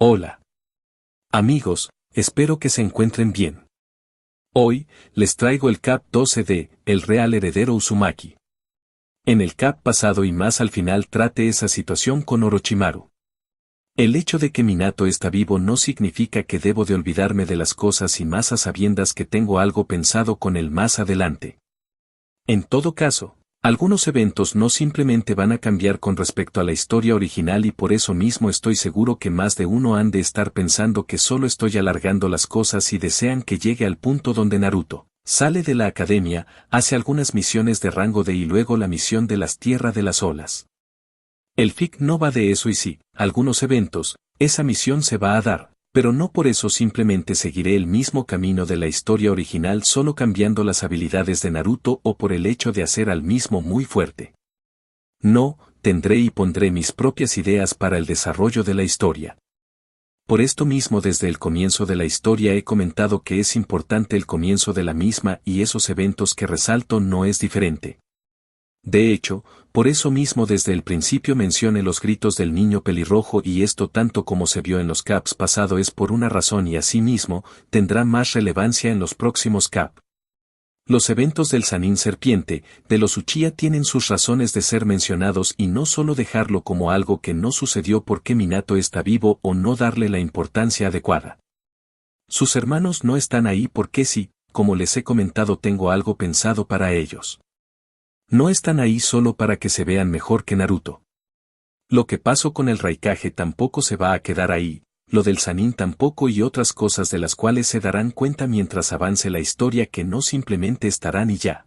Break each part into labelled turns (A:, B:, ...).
A: Hola. Amigos, espero que se encuentren bien. Hoy, les traigo el Cap 12 de El Real Heredero Uzumaki. En el Cap pasado y más al final trate esa situación con Orochimaru. El hecho de que Minato está vivo no significa que debo de olvidarme de las cosas y más a sabiendas que tengo algo pensado con él más adelante. En todo caso, algunos eventos no simplemente van a cambiar con respecto a la historia original y por eso mismo estoy seguro que más de uno han de estar pensando que solo estoy alargando las cosas y desean que llegue al punto donde Naruto sale de la academia, hace algunas misiones de rango D y luego la misión de las Tierra de las Olas. El fic no va de eso y sí, algunos eventos, esa misión se va a dar, pero no por eso simplemente seguiré el mismo camino de la historia original solo cambiando las habilidades de Naruto o por el hecho de hacer al mismo muy fuerte. No, tendré y pondré mis propias ideas para el desarrollo de la historia. Por esto mismo desde el comienzo de la historia he comentado que es importante el comienzo de la misma y esos eventos que resalto no es diferente. De hecho, por eso mismo desde el principio mencioné los gritos del niño pelirrojo y esto tanto como se vio en los caps pasado es por una razón y asimismo, tendrá más relevancia en los próximos cap. Los eventos del Sannin Serpiente, de los Uchiha tienen sus razones de ser mencionados y no solo dejarlo como algo que no sucedió porque Minato está vivo o no darle la importancia adecuada. Sus hermanos no están ahí porque sí, como les he comentado tengo algo pensado para ellos. No están ahí solo para que se vean mejor que Naruto. Lo que pasó con el Raikage tampoco se va a quedar ahí, lo del Sannin tampoco y otras cosas de las cuales se darán cuenta mientras avance la historia que no simplemente estarán y ya.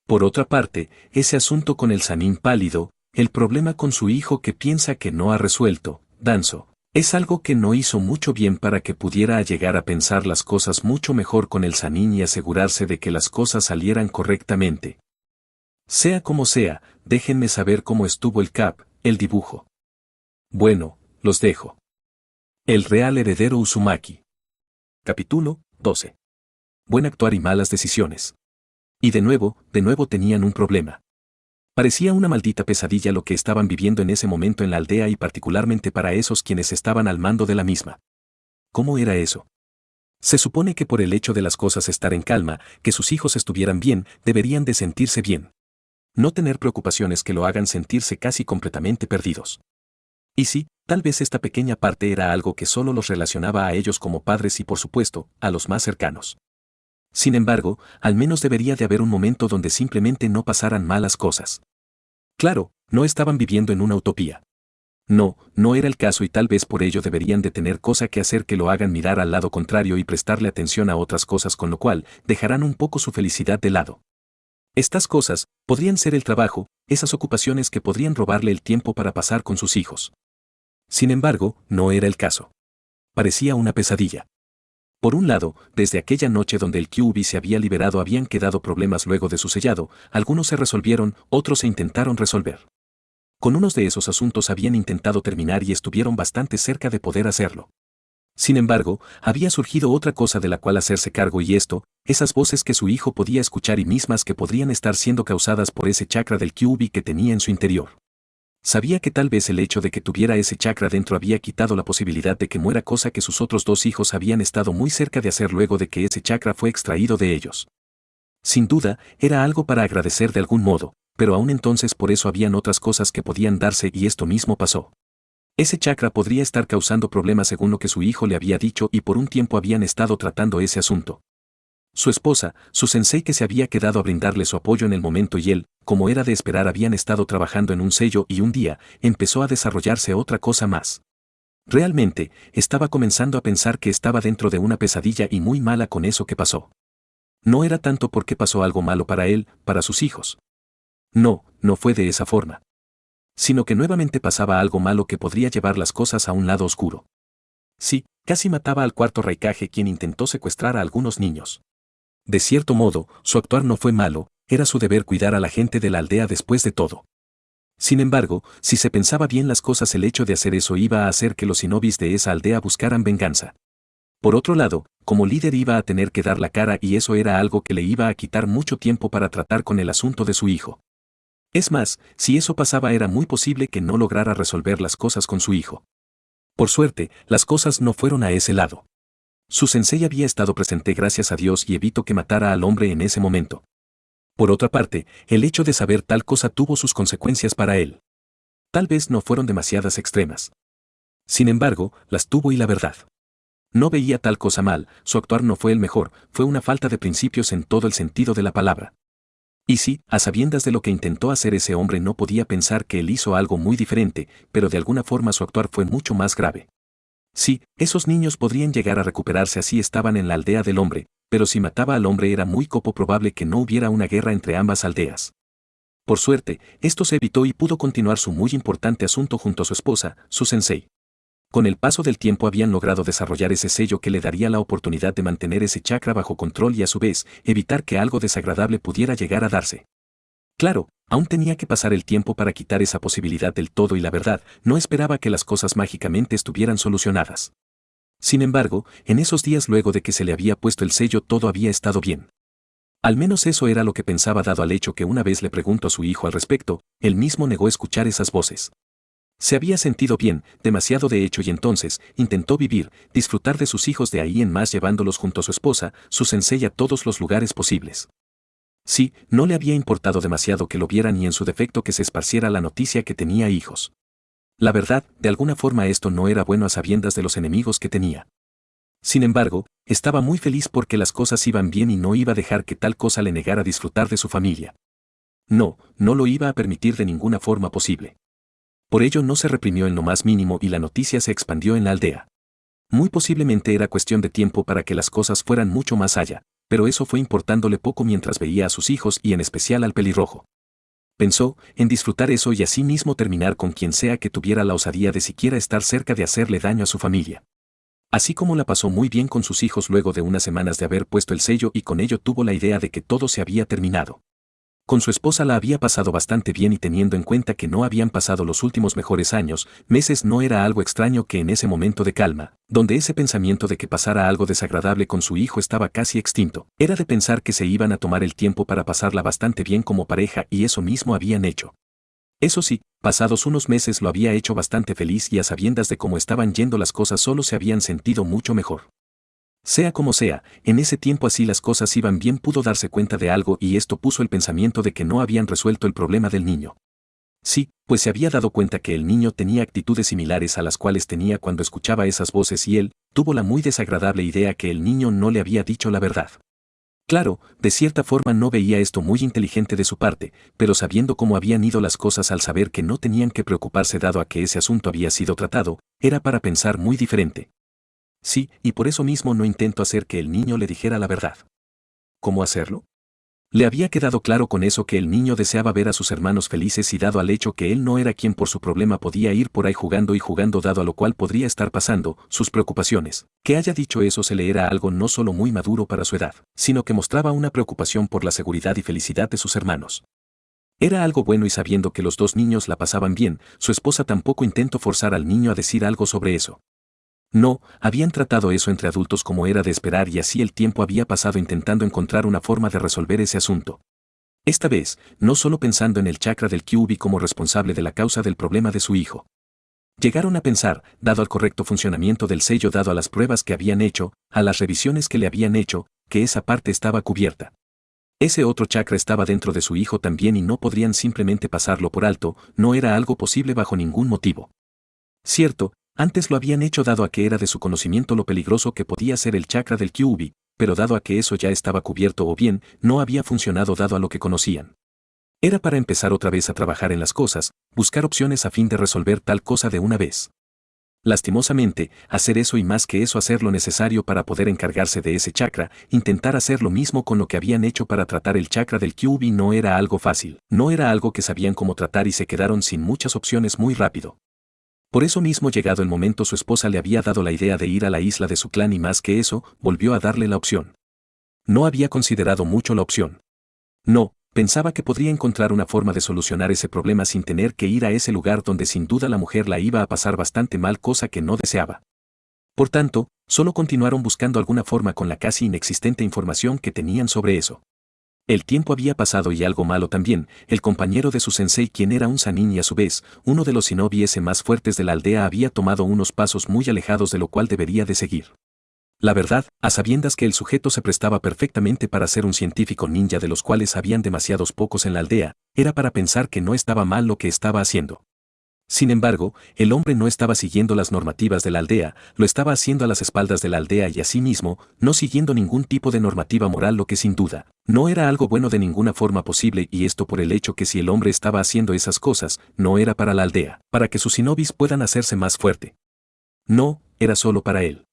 A: Por otra parte, ese asunto con el Sannin pálido, el problema con su hijo que piensa que no ha resuelto, Danzo, es algo que no hizo mucho bien para que pudiera llegar a pensar las cosas mucho mejor con el Sannin y asegurarse de que las cosas salieran correctamente. Sea como sea, déjenme saber cómo estuvo el cap, el dibujo. Bueno, los dejo. El Real Heredero Uzumaki. Capítulo 12. Buen actuar y malas decisiones. Y de nuevo tenían un problema. Parecía una maldita pesadilla lo que estaban viviendo en ese momento en la aldea y particularmente para esos quienes estaban al mando de la misma. ¿Cómo era eso? Se supone que por el hecho de las cosas estar en calma, que sus hijos estuvieran bien, deberían de sentirse bien. No tener preocupaciones que lo hagan sentirse casi completamente perdidos. Y sí, tal vez esta pequeña parte era algo que solo los relacionaba a ellos como padres y por supuesto, a los más cercanos. Sin embargo, al menos debería de haber un momento donde simplemente no pasaran malas cosas. Claro, no estaban viviendo en una utopía. No era el caso y tal vez por ello deberían de tener cosa que hacer que lo hagan mirar al lado contrario y prestarle atención a otras cosas con lo cual, dejarán un poco su felicidad de lado. Estas cosas, podrían ser el trabajo, esas ocupaciones que podrían robarle el tiempo para pasar con sus hijos. Sin embargo, no era el caso. Parecía una pesadilla. Por un lado, desde aquella noche donde el Kyuubi se había liberado habían quedado problemas luego de su sellado, algunos se resolvieron, otros se intentaron resolver. Con unos de esos asuntos habían intentado terminar y estuvieron bastante cerca de poder hacerlo. Sin embargo, había surgido otra cosa de la cual hacerse cargo y esto, esas voces que su hijo podía escuchar y mismas que podrían estar siendo causadas por ese chakra del Kyuubi que tenía en su interior. Sabía que tal vez el hecho de que tuviera ese chakra dentro había quitado la posibilidad de que muera cosa que sus otros dos hijos habían estado muy cerca de hacer luego de que ese chakra fue extraído de ellos. Sin duda, era algo para agradecer de algún modo, pero aún entonces por eso habían otras cosas que podían darse y esto mismo pasó. Ese chakra podría estar causando problemas según lo que su hijo le había dicho y por un tiempo habían estado tratando ese asunto. Su esposa, su sensei que se había quedado a brindarle su apoyo en el momento y él, como era de esperar habían estado trabajando en un sello y un día, empezó a desarrollarse otra cosa más. Realmente, estaba comenzando a pensar que estaba dentro de una pesadilla y muy mala con eso que pasó. No era tanto porque pasó algo malo para él, para sus hijos. No fue de esa forma. Sino que nuevamente pasaba algo malo que podría llevar las cosas a un lado oscuro. Sí, casi mataba al cuarto Raikage quien intentó secuestrar a algunos niños. De cierto modo, su actuar no fue malo, era su deber cuidar a la gente de la aldea después de todo. Sin embargo, si se pensaba bien las cosas el hecho de hacer eso iba a hacer que los shinobis de esa aldea buscaran venganza. Por otro lado, como líder iba a tener que dar la cara y eso era algo que le iba a quitar mucho tiempo para tratar con el asunto de su hijo. Es más, si eso pasaba era muy posible que no lograra resolver las cosas con su hijo. Por suerte, las cosas no fueron a ese lado. Su sensei había estado presente gracias a Dios y evitó que matara al hombre en ese momento. Por otra parte, el hecho de saber tal cosa tuvo sus consecuencias para él. Tal vez no fueron demasiadas extremas. Sin embargo, las tuvo y la verdad. No veía tal cosa mal, su actuar no fue el mejor, fue una falta de principios en todo el sentido de la palabra. Y sí, a sabiendas de lo que intentó hacer ese hombre no podía pensar que él hizo algo muy diferente, pero de alguna forma su actuar fue mucho más grave. Sí, esos niños podrían llegar a recuperarse así estaban en la aldea del hombre, pero si mataba al hombre era muy poco probable que no hubiera una guerra entre ambas aldeas. Por suerte, esto se evitó y pudo continuar su muy importante asunto junto a su esposa, su sensei. Con el paso del tiempo habían logrado desarrollar ese sello que le daría la oportunidad de mantener ese chakra bajo control y a su vez, evitar que algo desagradable pudiera llegar a darse. Claro, aún tenía que pasar el tiempo para quitar esa posibilidad del todo y la verdad, no esperaba que las cosas mágicamente estuvieran solucionadas. Sin embargo, en esos días luego de que se le había puesto el sello todo había estado bien. Al menos eso era lo que pensaba dado al hecho que una vez le preguntó a su hijo al respecto, él mismo negó escuchar esas voces. Se había sentido bien, demasiado de hecho y entonces, intentó vivir, disfrutar de sus hijos de ahí en más llevándolos junto a su esposa, su sensei a todos los lugares posibles. Sí, no le había importado demasiado que lo vieran y en su defecto que se esparciera la noticia que tenía hijos. La verdad, de alguna forma esto no era bueno a sabiendas de los enemigos que tenía. Sin embargo, estaba muy feliz porque las cosas iban bien y no iba a dejar que tal cosa le negara disfrutar de su familia. No, no lo iba a permitir de ninguna forma posible. Por ello no se reprimió en lo más mínimo y la noticia se expandió en la aldea. Muy posiblemente era cuestión de tiempo para que las cosas fueran mucho más allá, pero eso fue importándole poco mientras veía a sus hijos y en especial al pelirrojo. Pensó en disfrutar eso y así mismo terminar con quien sea que tuviera la osadía de siquiera estar cerca de hacerle daño a su familia. Así como la pasó muy bien con sus hijos luego de unas semanas de haber puesto el sello y con ello tuvo la idea de que todo se había terminado. Con su esposa la había pasado bastante bien y teniendo en cuenta que no habían pasado los últimos mejores años, meses no era algo extraño que en ese momento de calma, donde ese pensamiento de que pasara algo desagradable con su hijo estaba casi extinto, era de pensar que se iban a tomar el tiempo para pasarla bastante bien como pareja y eso mismo habían hecho. Eso sí, pasados unos meses lo había hecho bastante feliz y a sabiendas de cómo estaban yendo las cosas solo se habían sentido mucho mejor. Sea como sea, en ese tiempo así las cosas iban bien pudo darse cuenta de algo y esto puso el pensamiento de que no habían resuelto el problema del niño. Sí, pues se había dado cuenta que el niño tenía actitudes similares a las cuales tenía cuando escuchaba esas voces y él, tuvo la muy desagradable idea que el niño no le había dicho la verdad. Claro, de cierta forma no veía esto muy inteligente de su parte, pero sabiendo cómo habían ido las cosas al saber que no tenían que preocuparse dado a que ese asunto había sido tratado, era para pensar muy diferente. Sí, y por eso mismo no intento hacer que el niño le dijera la verdad. ¿Cómo hacerlo? Le había quedado claro con eso que el niño deseaba ver a sus hermanos felices y dado al hecho que él no era quien por su problema podía ir por ahí jugando y jugando dado a lo cual podría estar pasando, sus preocupaciones. Que haya dicho eso se le era algo no solo muy maduro para su edad, sino que mostraba una preocupación por la seguridad y felicidad de sus hermanos. Era algo bueno y sabiendo que los dos niños la pasaban bien, su esposa tampoco intentó forzar al niño a decir algo sobre eso. No, habían tratado eso entre adultos como era de esperar y así el tiempo había pasado intentando encontrar una forma de resolver ese asunto. Esta vez, no solo pensando en el chakra del Kyuubi como responsable de la causa del problema de su hijo. Llegaron a pensar, dado al correcto funcionamiento del sello dado a las pruebas que habían hecho, a las revisiones que le habían hecho, que esa parte estaba cubierta. Ese otro chakra estaba dentro de su hijo también y no podrían simplemente pasarlo por alto, no era algo posible bajo ningún motivo. Cierto, antes lo habían hecho dado a que era de su conocimiento lo peligroso que podía ser el chakra del Kyuubi, pero dado a que eso ya estaba cubierto o bien, no había funcionado dado a lo que conocían. Era para empezar otra vez a trabajar en las cosas, buscar opciones a fin de resolver tal cosa de una vez. Lastimosamente, hacer eso y más que eso hacer lo necesario para poder encargarse de ese chakra, intentar hacer lo mismo con lo que habían hecho para tratar el chakra del Kyuubi no era algo fácil, no era algo que sabían cómo tratar y se quedaron sin muchas opciones muy rápido. Por eso mismo llegado el momento su esposa le había dado la idea de ir a la isla de su clan y más que eso, volvió a darle la opción. No había considerado mucho la opción. No, pensaba que podría encontrar una forma de solucionar ese problema sin tener que ir a ese lugar donde sin duda la mujer la iba a pasar bastante mal cosa que no deseaba. Por tanto, solo continuaron buscando alguna forma con la casi inexistente información que tenían sobre eso. El tiempo había pasado y algo malo también. El compañero de su sensei, quien era un sanin y a su vez, uno de los shinobi más fuertes de la aldea, había tomado unos pasos muy alejados de lo cual debería de seguir. La verdad, a sabiendas que el sujeto se prestaba perfectamente para ser un científico ninja de los cuales habían demasiados pocos en la aldea, era para pensar que no estaba mal lo que estaba haciendo. Sin embargo, el hombre no estaba siguiendo las normativas de la aldea, lo estaba haciendo a las espaldas de la aldea y asimismo, no siguiendo ningún tipo de normativa moral, lo que sin duda, no era algo bueno de ninguna forma posible, y esto por el hecho que si el hombre estaba haciendo esas cosas, no era para la aldea, para que sus shinobis puedan hacerse más fuerte. No, era solo para él.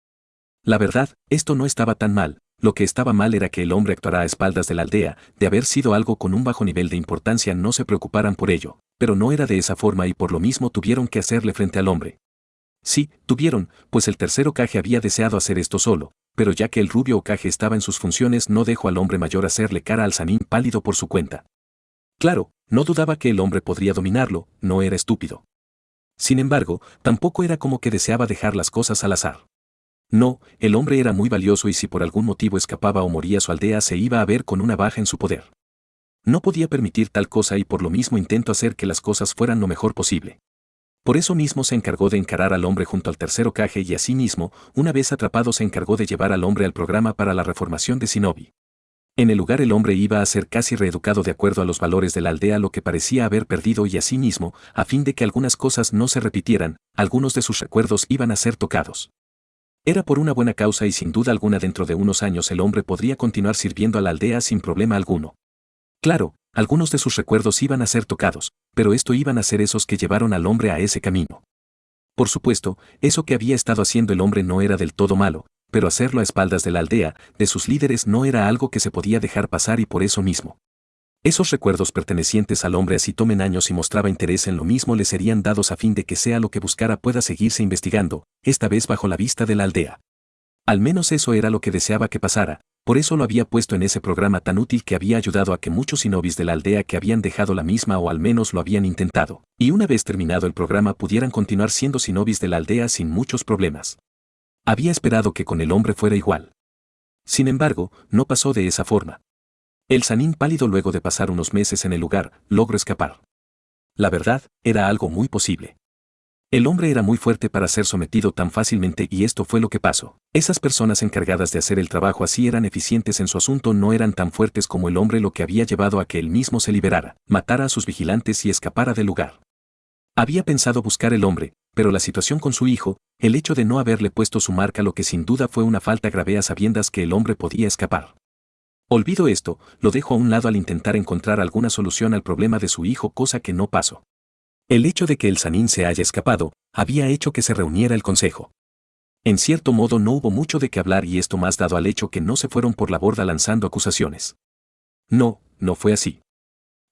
A: La verdad, esto no estaba tan mal. Lo que estaba mal era que el hombre actuara a espaldas de la aldea, de haber sido algo con un bajo nivel de importancia no se preocuparan por ello, pero no era de esa forma y por lo mismo tuvieron que hacerle frente al hombre. Sí, tuvieron, pues el tercer Hokage había deseado hacer esto solo, pero ya que el rubio Hokage estaba en sus funciones no dejó al hombre mayor hacerle cara al sanin pálido por su cuenta. Claro, no dudaba que el hombre podría dominarlo, no era estúpido. Sin embargo, tampoco era como que deseaba dejar las cosas al azar. No, el hombre era muy valioso y si por algún motivo escapaba o moría su aldea se iba a ver con una baja en su poder. No podía permitir tal cosa y por lo mismo intentó hacer que las cosas fueran lo mejor posible. Por eso mismo se encargó de encarar al hombre junto al tercer Hokage y asimismo, una vez atrapado se encargó de llevar al hombre al programa para la reformación de Shinobi. En el lugar el hombre iba a ser casi reeducado de acuerdo a los valores de la aldea, lo que parecía haber perdido, y asimismo, a fin de que algunas cosas no se repitieran, algunos de sus recuerdos iban a ser tocados. Era por una buena causa y sin duda alguna dentro de unos años el hombre podría continuar sirviendo a la aldea sin problema alguno. Claro, algunos de sus recuerdos iban a ser tocados, pero esto iban a ser esos que llevaron al hombre a ese camino. Por supuesto, eso que había estado haciendo el hombre no era del todo malo, pero hacerlo a espaldas de la aldea, de sus líderes, no era algo que se podía dejar pasar y por eso mismo. Esos recuerdos pertenecientes al hombre, así tomen años y mostraba interés en lo mismo, le serían dados a fin de que sea lo que buscara pueda seguirse investigando, esta vez bajo la vista de la aldea. Al menos eso era lo que deseaba que pasara, por eso lo había puesto en ese programa tan útil que había ayudado a que muchos shinobis de la aldea que habían dejado la misma o al menos lo habían intentado, y una vez terminado el programa pudieran continuar siendo shinobis de la aldea sin muchos problemas. Había esperado que con el hombre fuera igual. Sin embargo, no pasó de esa forma. El sanin pálido, luego de pasar unos meses en el lugar, logró escapar. La verdad, era algo muy posible. El hombre era muy fuerte para ser sometido tan fácilmente y esto fue lo que pasó. Esas personas encargadas de hacer el trabajo así eran eficientes en su asunto, no eran tan fuertes como el hombre, lo que había llevado a que él mismo se liberara, matara a sus vigilantes y escapara del lugar. Había pensado buscar el hombre, pero la situación con su hijo, el hecho de no haberle puesto su marca, lo que sin duda fue una falta grave a sabiendas que el hombre podía escapar. Olvido esto, lo dejo a un lado al intentar encontrar alguna solución al problema de su hijo, cosa que no pasó. El hecho de que el sanin se haya escapado, había hecho que se reuniera el consejo. En cierto modo no hubo mucho de qué hablar y esto más dado al hecho que no se fueron por la borda lanzando acusaciones. No, no fue así.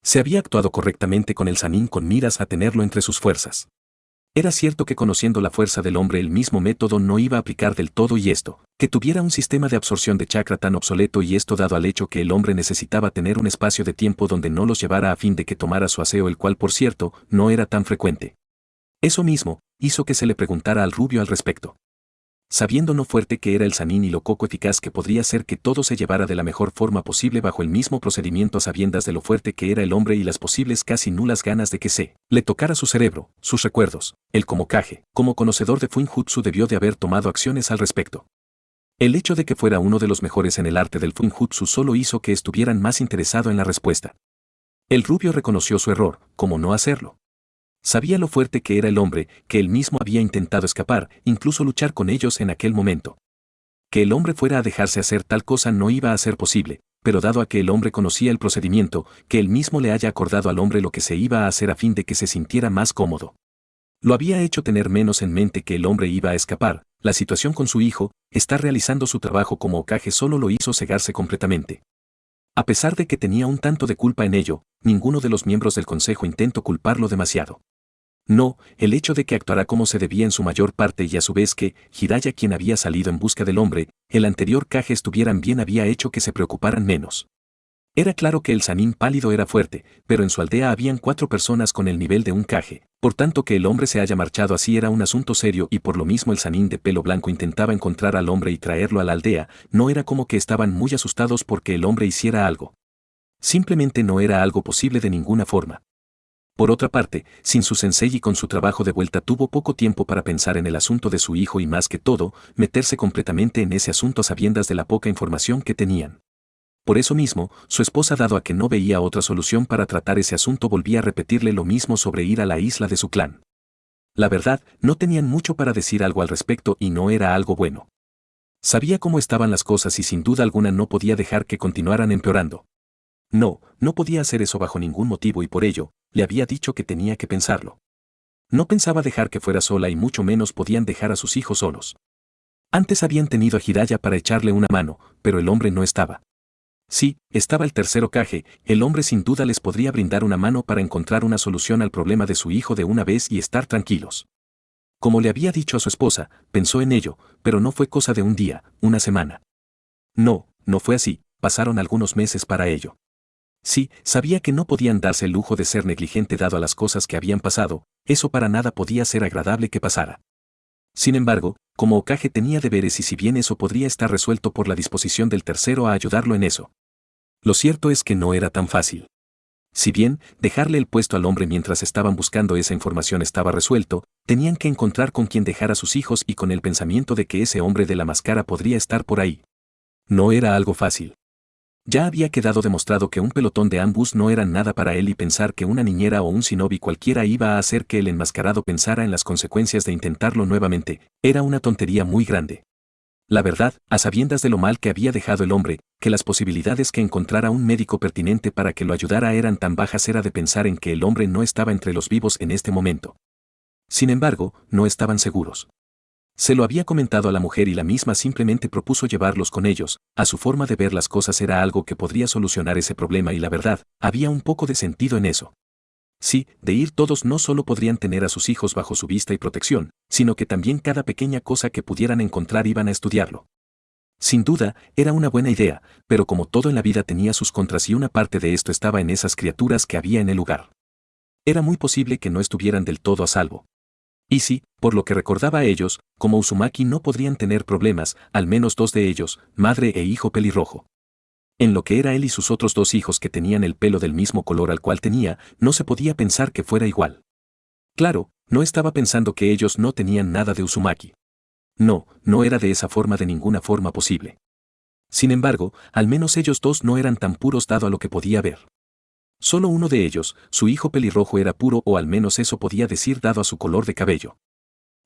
A: Se había actuado correctamente con el sanin con miras a tenerlo entre sus fuerzas. Era cierto que conociendo la fuerza del hombre el mismo método no iba a aplicar del todo y esto, que tuviera un sistema de absorción de chakra tan obsoleto y esto dado al hecho que el hombre necesitaba tener un espacio de tiempo donde no los llevara a fin de que tomara su aseo, el cual por cierto, no era tan frecuente. Eso mismo, hizo que se le preguntara al rubio al respecto. Sabiendo lo fuerte que era el sanin y lo poco eficaz que podría ser que todo se llevara de la mejor forma posible bajo el mismo procedimiento, a sabiendas de lo fuerte que era el hombre y las posibles casi nulas ganas de que se le tocara su cerebro, sus recuerdos, él como Kage, como conocedor de Fuinjutsu debió de haber tomado acciones al respecto. El hecho de que fuera uno de los mejores en el arte del Fuinjutsu solo hizo que estuvieran más interesado en la respuesta. El rubio reconoció su error, ¿cómo no hacerlo? Sabía lo fuerte que era el hombre, que él mismo había intentado escapar, incluso luchar con ellos en aquel momento. Que el hombre fuera a dejarse hacer tal cosa no iba a ser posible, pero dado a que el hombre conocía el procedimiento, que él mismo le haya acordado al hombre lo que se iba a hacer a fin de que se sintiera más cómodo. Lo había hecho tener menos en mente que el hombre iba a escapar, la situación con su hijo, estar realizando su trabajo como Hokage solo lo hizo cegarse completamente. A pesar de que tenía un tanto de culpa en ello, ninguno de los miembros del consejo intentó culparlo demasiado. No, el hecho de que actuara como se debía en su mayor parte y a su vez que Jiraiya, quien había salido en busca del hombre, el anterior Kage estuvieran bien, había hecho que se preocuparan menos. Era claro que el sanin pálido era fuerte, pero en su aldea habían 4 personas con el nivel de un Kage, por tanto que el hombre se haya marchado así era un asunto serio y por lo mismo el sanin de pelo blanco intentaba encontrar al hombre y traerlo a la aldea, no era como que estaban muy asustados porque el hombre hiciera algo. Simplemente no era algo posible de ninguna forma. Por otra parte, sin su sensei y con su trabajo de vuelta tuvo poco tiempo para pensar en el asunto de su hijo y más que todo, meterse completamente en ese asunto a sabiendas de la poca información que tenían. Por eso mismo, su esposa, dado a que no veía otra solución para tratar ese asunto, volvía a repetirle lo mismo sobre ir a la isla de su clan. La verdad, no tenían mucho para decir algo al respecto y no era algo bueno. Sabía cómo estaban las cosas y sin duda alguna no podía dejar que continuaran empeorando. No podía hacer eso bajo ningún motivo y por ello, le había dicho que tenía que pensarlo. No pensaba dejar que fuera sola y mucho menos podían dejar a sus hijos solos. Antes habían tenido a Jiraiya para echarle una mano, pero el hombre no estaba. Sí, estaba el tercer Hokage, el hombre sin duda les podría brindar una mano para encontrar una solución al problema de su hijo de una vez y estar tranquilos. Como le había dicho a su esposa, pensó en ello, pero no fue cosa de un día, una semana. No fue así, pasaron algunos meses para ello. Sí, sabía que no podían darse el lujo de ser negligente dado a las cosas que habían pasado, eso para nada podía ser agradable que pasara. Sin embargo, como Hokage tenía deberes y si bien eso podría estar resuelto por la disposición del tercero a ayudarlo en eso. Lo cierto es que no era tan fácil. Si bien, dejarle el puesto al hombre mientras estaban buscando esa información estaba resuelto, tenían que encontrar con quien dejar a sus hijos y con el pensamiento de que ese hombre de la máscara podría estar por ahí. No era algo fácil. Ya había quedado demostrado que un pelotón de ambos no eran nada para él y pensar que una niñera o un shinobi cualquiera iba a hacer que el enmascarado pensara en las consecuencias de intentarlo nuevamente, era una tontería muy grande. La verdad, a sabiendas de lo mal que había dejado el hombre, que las posibilidades que encontrara un médico pertinente para que lo ayudara eran tan bajas era de pensar en que el hombre no estaba entre los vivos en este momento. Sin embargo, no estaban seguros. Se lo había comentado a la mujer y la misma simplemente propuso llevarlos con ellos, a su forma de ver las cosas era algo que podría solucionar ese problema y la verdad, había un poco de sentido en eso. Sí, de ir todos no solo podrían tener a sus hijos bajo su vista y protección, sino que también cada pequeña cosa que pudieran encontrar iban a estudiarlo. Sin duda, era una buena idea, pero como todo en la vida tenía sus contras y una parte de esto estaba en esas criaturas que había en el lugar. Era muy posible que no estuvieran del todo a salvo. Y sí, por lo que recordaba a ellos, como Uzumaki no podrían tener problemas, al menos dos de ellos, madre e hijo pelirrojo. En lo que era él y sus otros dos hijos que tenían el pelo del mismo color al cual tenía, no se podía pensar que fuera igual. Claro, no estaba pensando que ellos no tenían nada de Uzumaki. No era de esa forma de ninguna forma posible. Sin embargo, al menos ellos dos no eran tan puros dado a lo que podía ver. Solo uno de ellos, su hijo pelirrojo era puro o al menos eso podía decir dado a su color de cabello.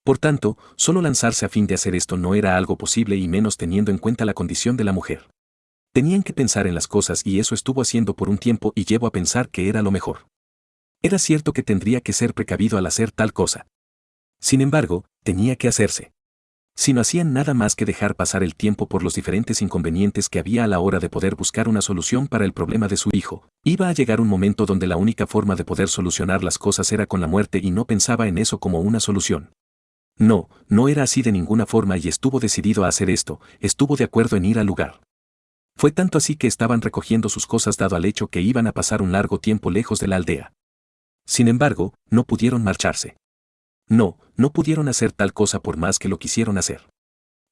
A: Por tanto, solo lanzarse a fin de hacer esto no era algo posible y menos teniendo en cuenta la condición de la mujer. Tenían que pensar en las cosas y eso estuvo haciendo por un tiempo y llevo a pensar que era lo mejor. Era cierto que tendría que ser precavido al hacer tal cosa. Sin embargo, tenía que hacerse. Si no hacían nada más que dejar pasar el tiempo por los diferentes inconvenientes que había a la hora de poder buscar una solución para el problema de su hijo, iba a llegar un momento donde la única forma de poder solucionar las cosas era con la muerte y no pensaba en eso como una solución. No era así de ninguna forma y estuvo decidido a hacer esto, estuvo de acuerdo en ir al lugar. Fue tanto así que estaban recogiendo sus cosas dado al hecho que iban a pasar un largo tiempo lejos de la aldea. Sin embargo, no pudieron marcharse. No pudieron hacer tal cosa por más que lo quisieron hacer.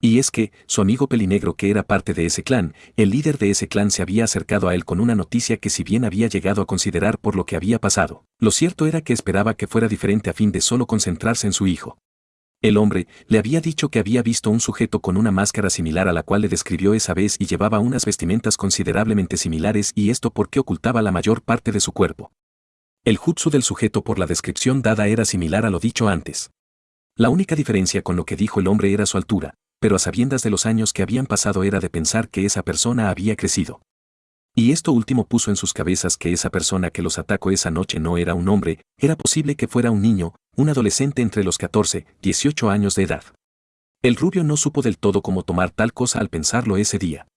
A: Y es que, su amigo Pelinegro que era parte de ese clan, el líder de ese clan se había acercado a él con una noticia que si bien había llegado a considerar por lo que había pasado, lo cierto era que esperaba que fuera diferente a fin de solo concentrarse en su hijo. El hombre le había dicho que había visto un sujeto con una máscara similar a la cual le describió esa vez y llevaba unas vestimentas considerablemente similares y esto porque ocultaba la mayor parte de su cuerpo. El jutsu del sujeto por la descripción dada era similar a lo dicho antes. La única diferencia con lo que dijo el hombre era su altura, pero a sabiendas de los años que habían pasado era de pensar que esa persona había crecido. Y esto último puso en sus cabezas que esa persona que los atacó esa noche no era un hombre, era posible que fuera un niño, un adolescente entre los 14, 18 años de edad. El rubio no supo del todo cómo tomar tal cosa al pensarlo ese día.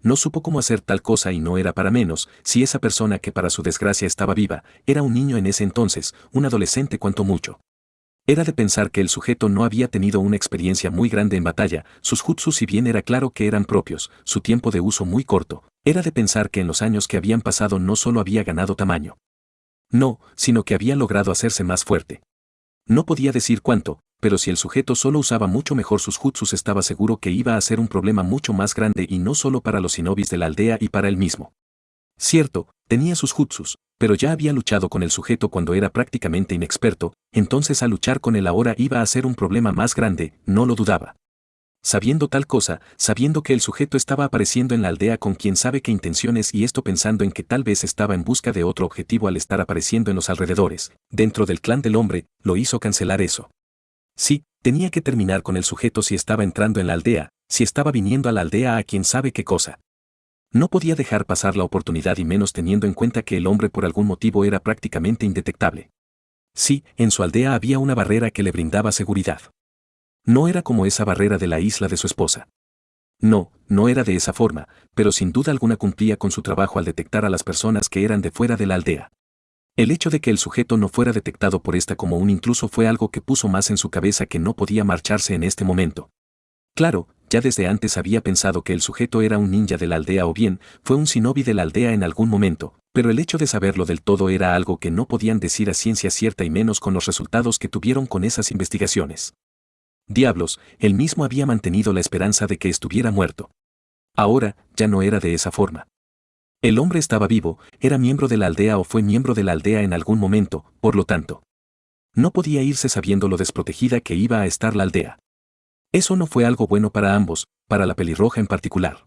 A: No supo cómo hacer tal cosa y no era para menos, si esa persona que para su desgracia estaba viva, era un niño en ese entonces, un adolescente cuanto mucho. Era de pensar que el sujeto no había tenido una experiencia muy grande en batalla, sus jutsu si bien era claro que eran propios, su tiempo de uso muy corto, era de pensar que en los años que habían pasado no solo había ganado tamaño. Sino que había logrado hacerse más fuerte. No podía decir cuánto, pero si el sujeto solo usaba mucho mejor sus jutsus estaba seguro que iba a ser un problema mucho más grande y no solo para los shinobis de la aldea y para él mismo. Cierto, tenía sus jutsus, pero ya había luchado con el sujeto cuando era prácticamente inexperto, entonces al luchar con él ahora iba a ser un problema más grande, no lo dudaba. Sabiendo tal cosa, sabiendo que el sujeto estaba apareciendo en la aldea con quién sabe qué intenciones y esto pensando en que tal vez estaba en busca de otro objetivo al estar apareciendo en los alrededores, dentro del clan del hombre, lo hizo cancelar eso. Sí, tenía que terminar con el sujeto si estaba entrando en la aldea, si estaba viniendo a la aldea a quién sabe qué cosa. No podía dejar pasar la oportunidad y menos teniendo en cuenta que el hombre por algún motivo era prácticamente indetectable. Sí, en su aldea había una barrera que le brindaba seguridad. No era como esa barrera de la isla de su esposa. No, no era de esa forma, pero sin duda alguna cumplía con su trabajo al detectar a las personas que eran de fuera de la aldea. El hecho de que el sujeto no fuera detectado por esta como un intruso fue algo que puso más en su cabeza que no podía marcharse en este momento. Claro, ya desde antes había pensado que el sujeto era un ninja de la aldea o bien, fue un shinobi de la aldea en algún momento, pero el hecho de saberlo del todo era algo que no podían decir a ciencia cierta y menos con los resultados que tuvieron con esas investigaciones. Diablos, él mismo había mantenido la esperanza de que estuviera muerto. Ahora, ya no era de esa forma. El hombre estaba vivo, era miembro de la aldea o fue miembro de la aldea en algún momento, por lo tanto. No podía irse sabiendo lo desprotegida que iba a estar la aldea. Eso no fue algo bueno para ambos, para la pelirroja en particular.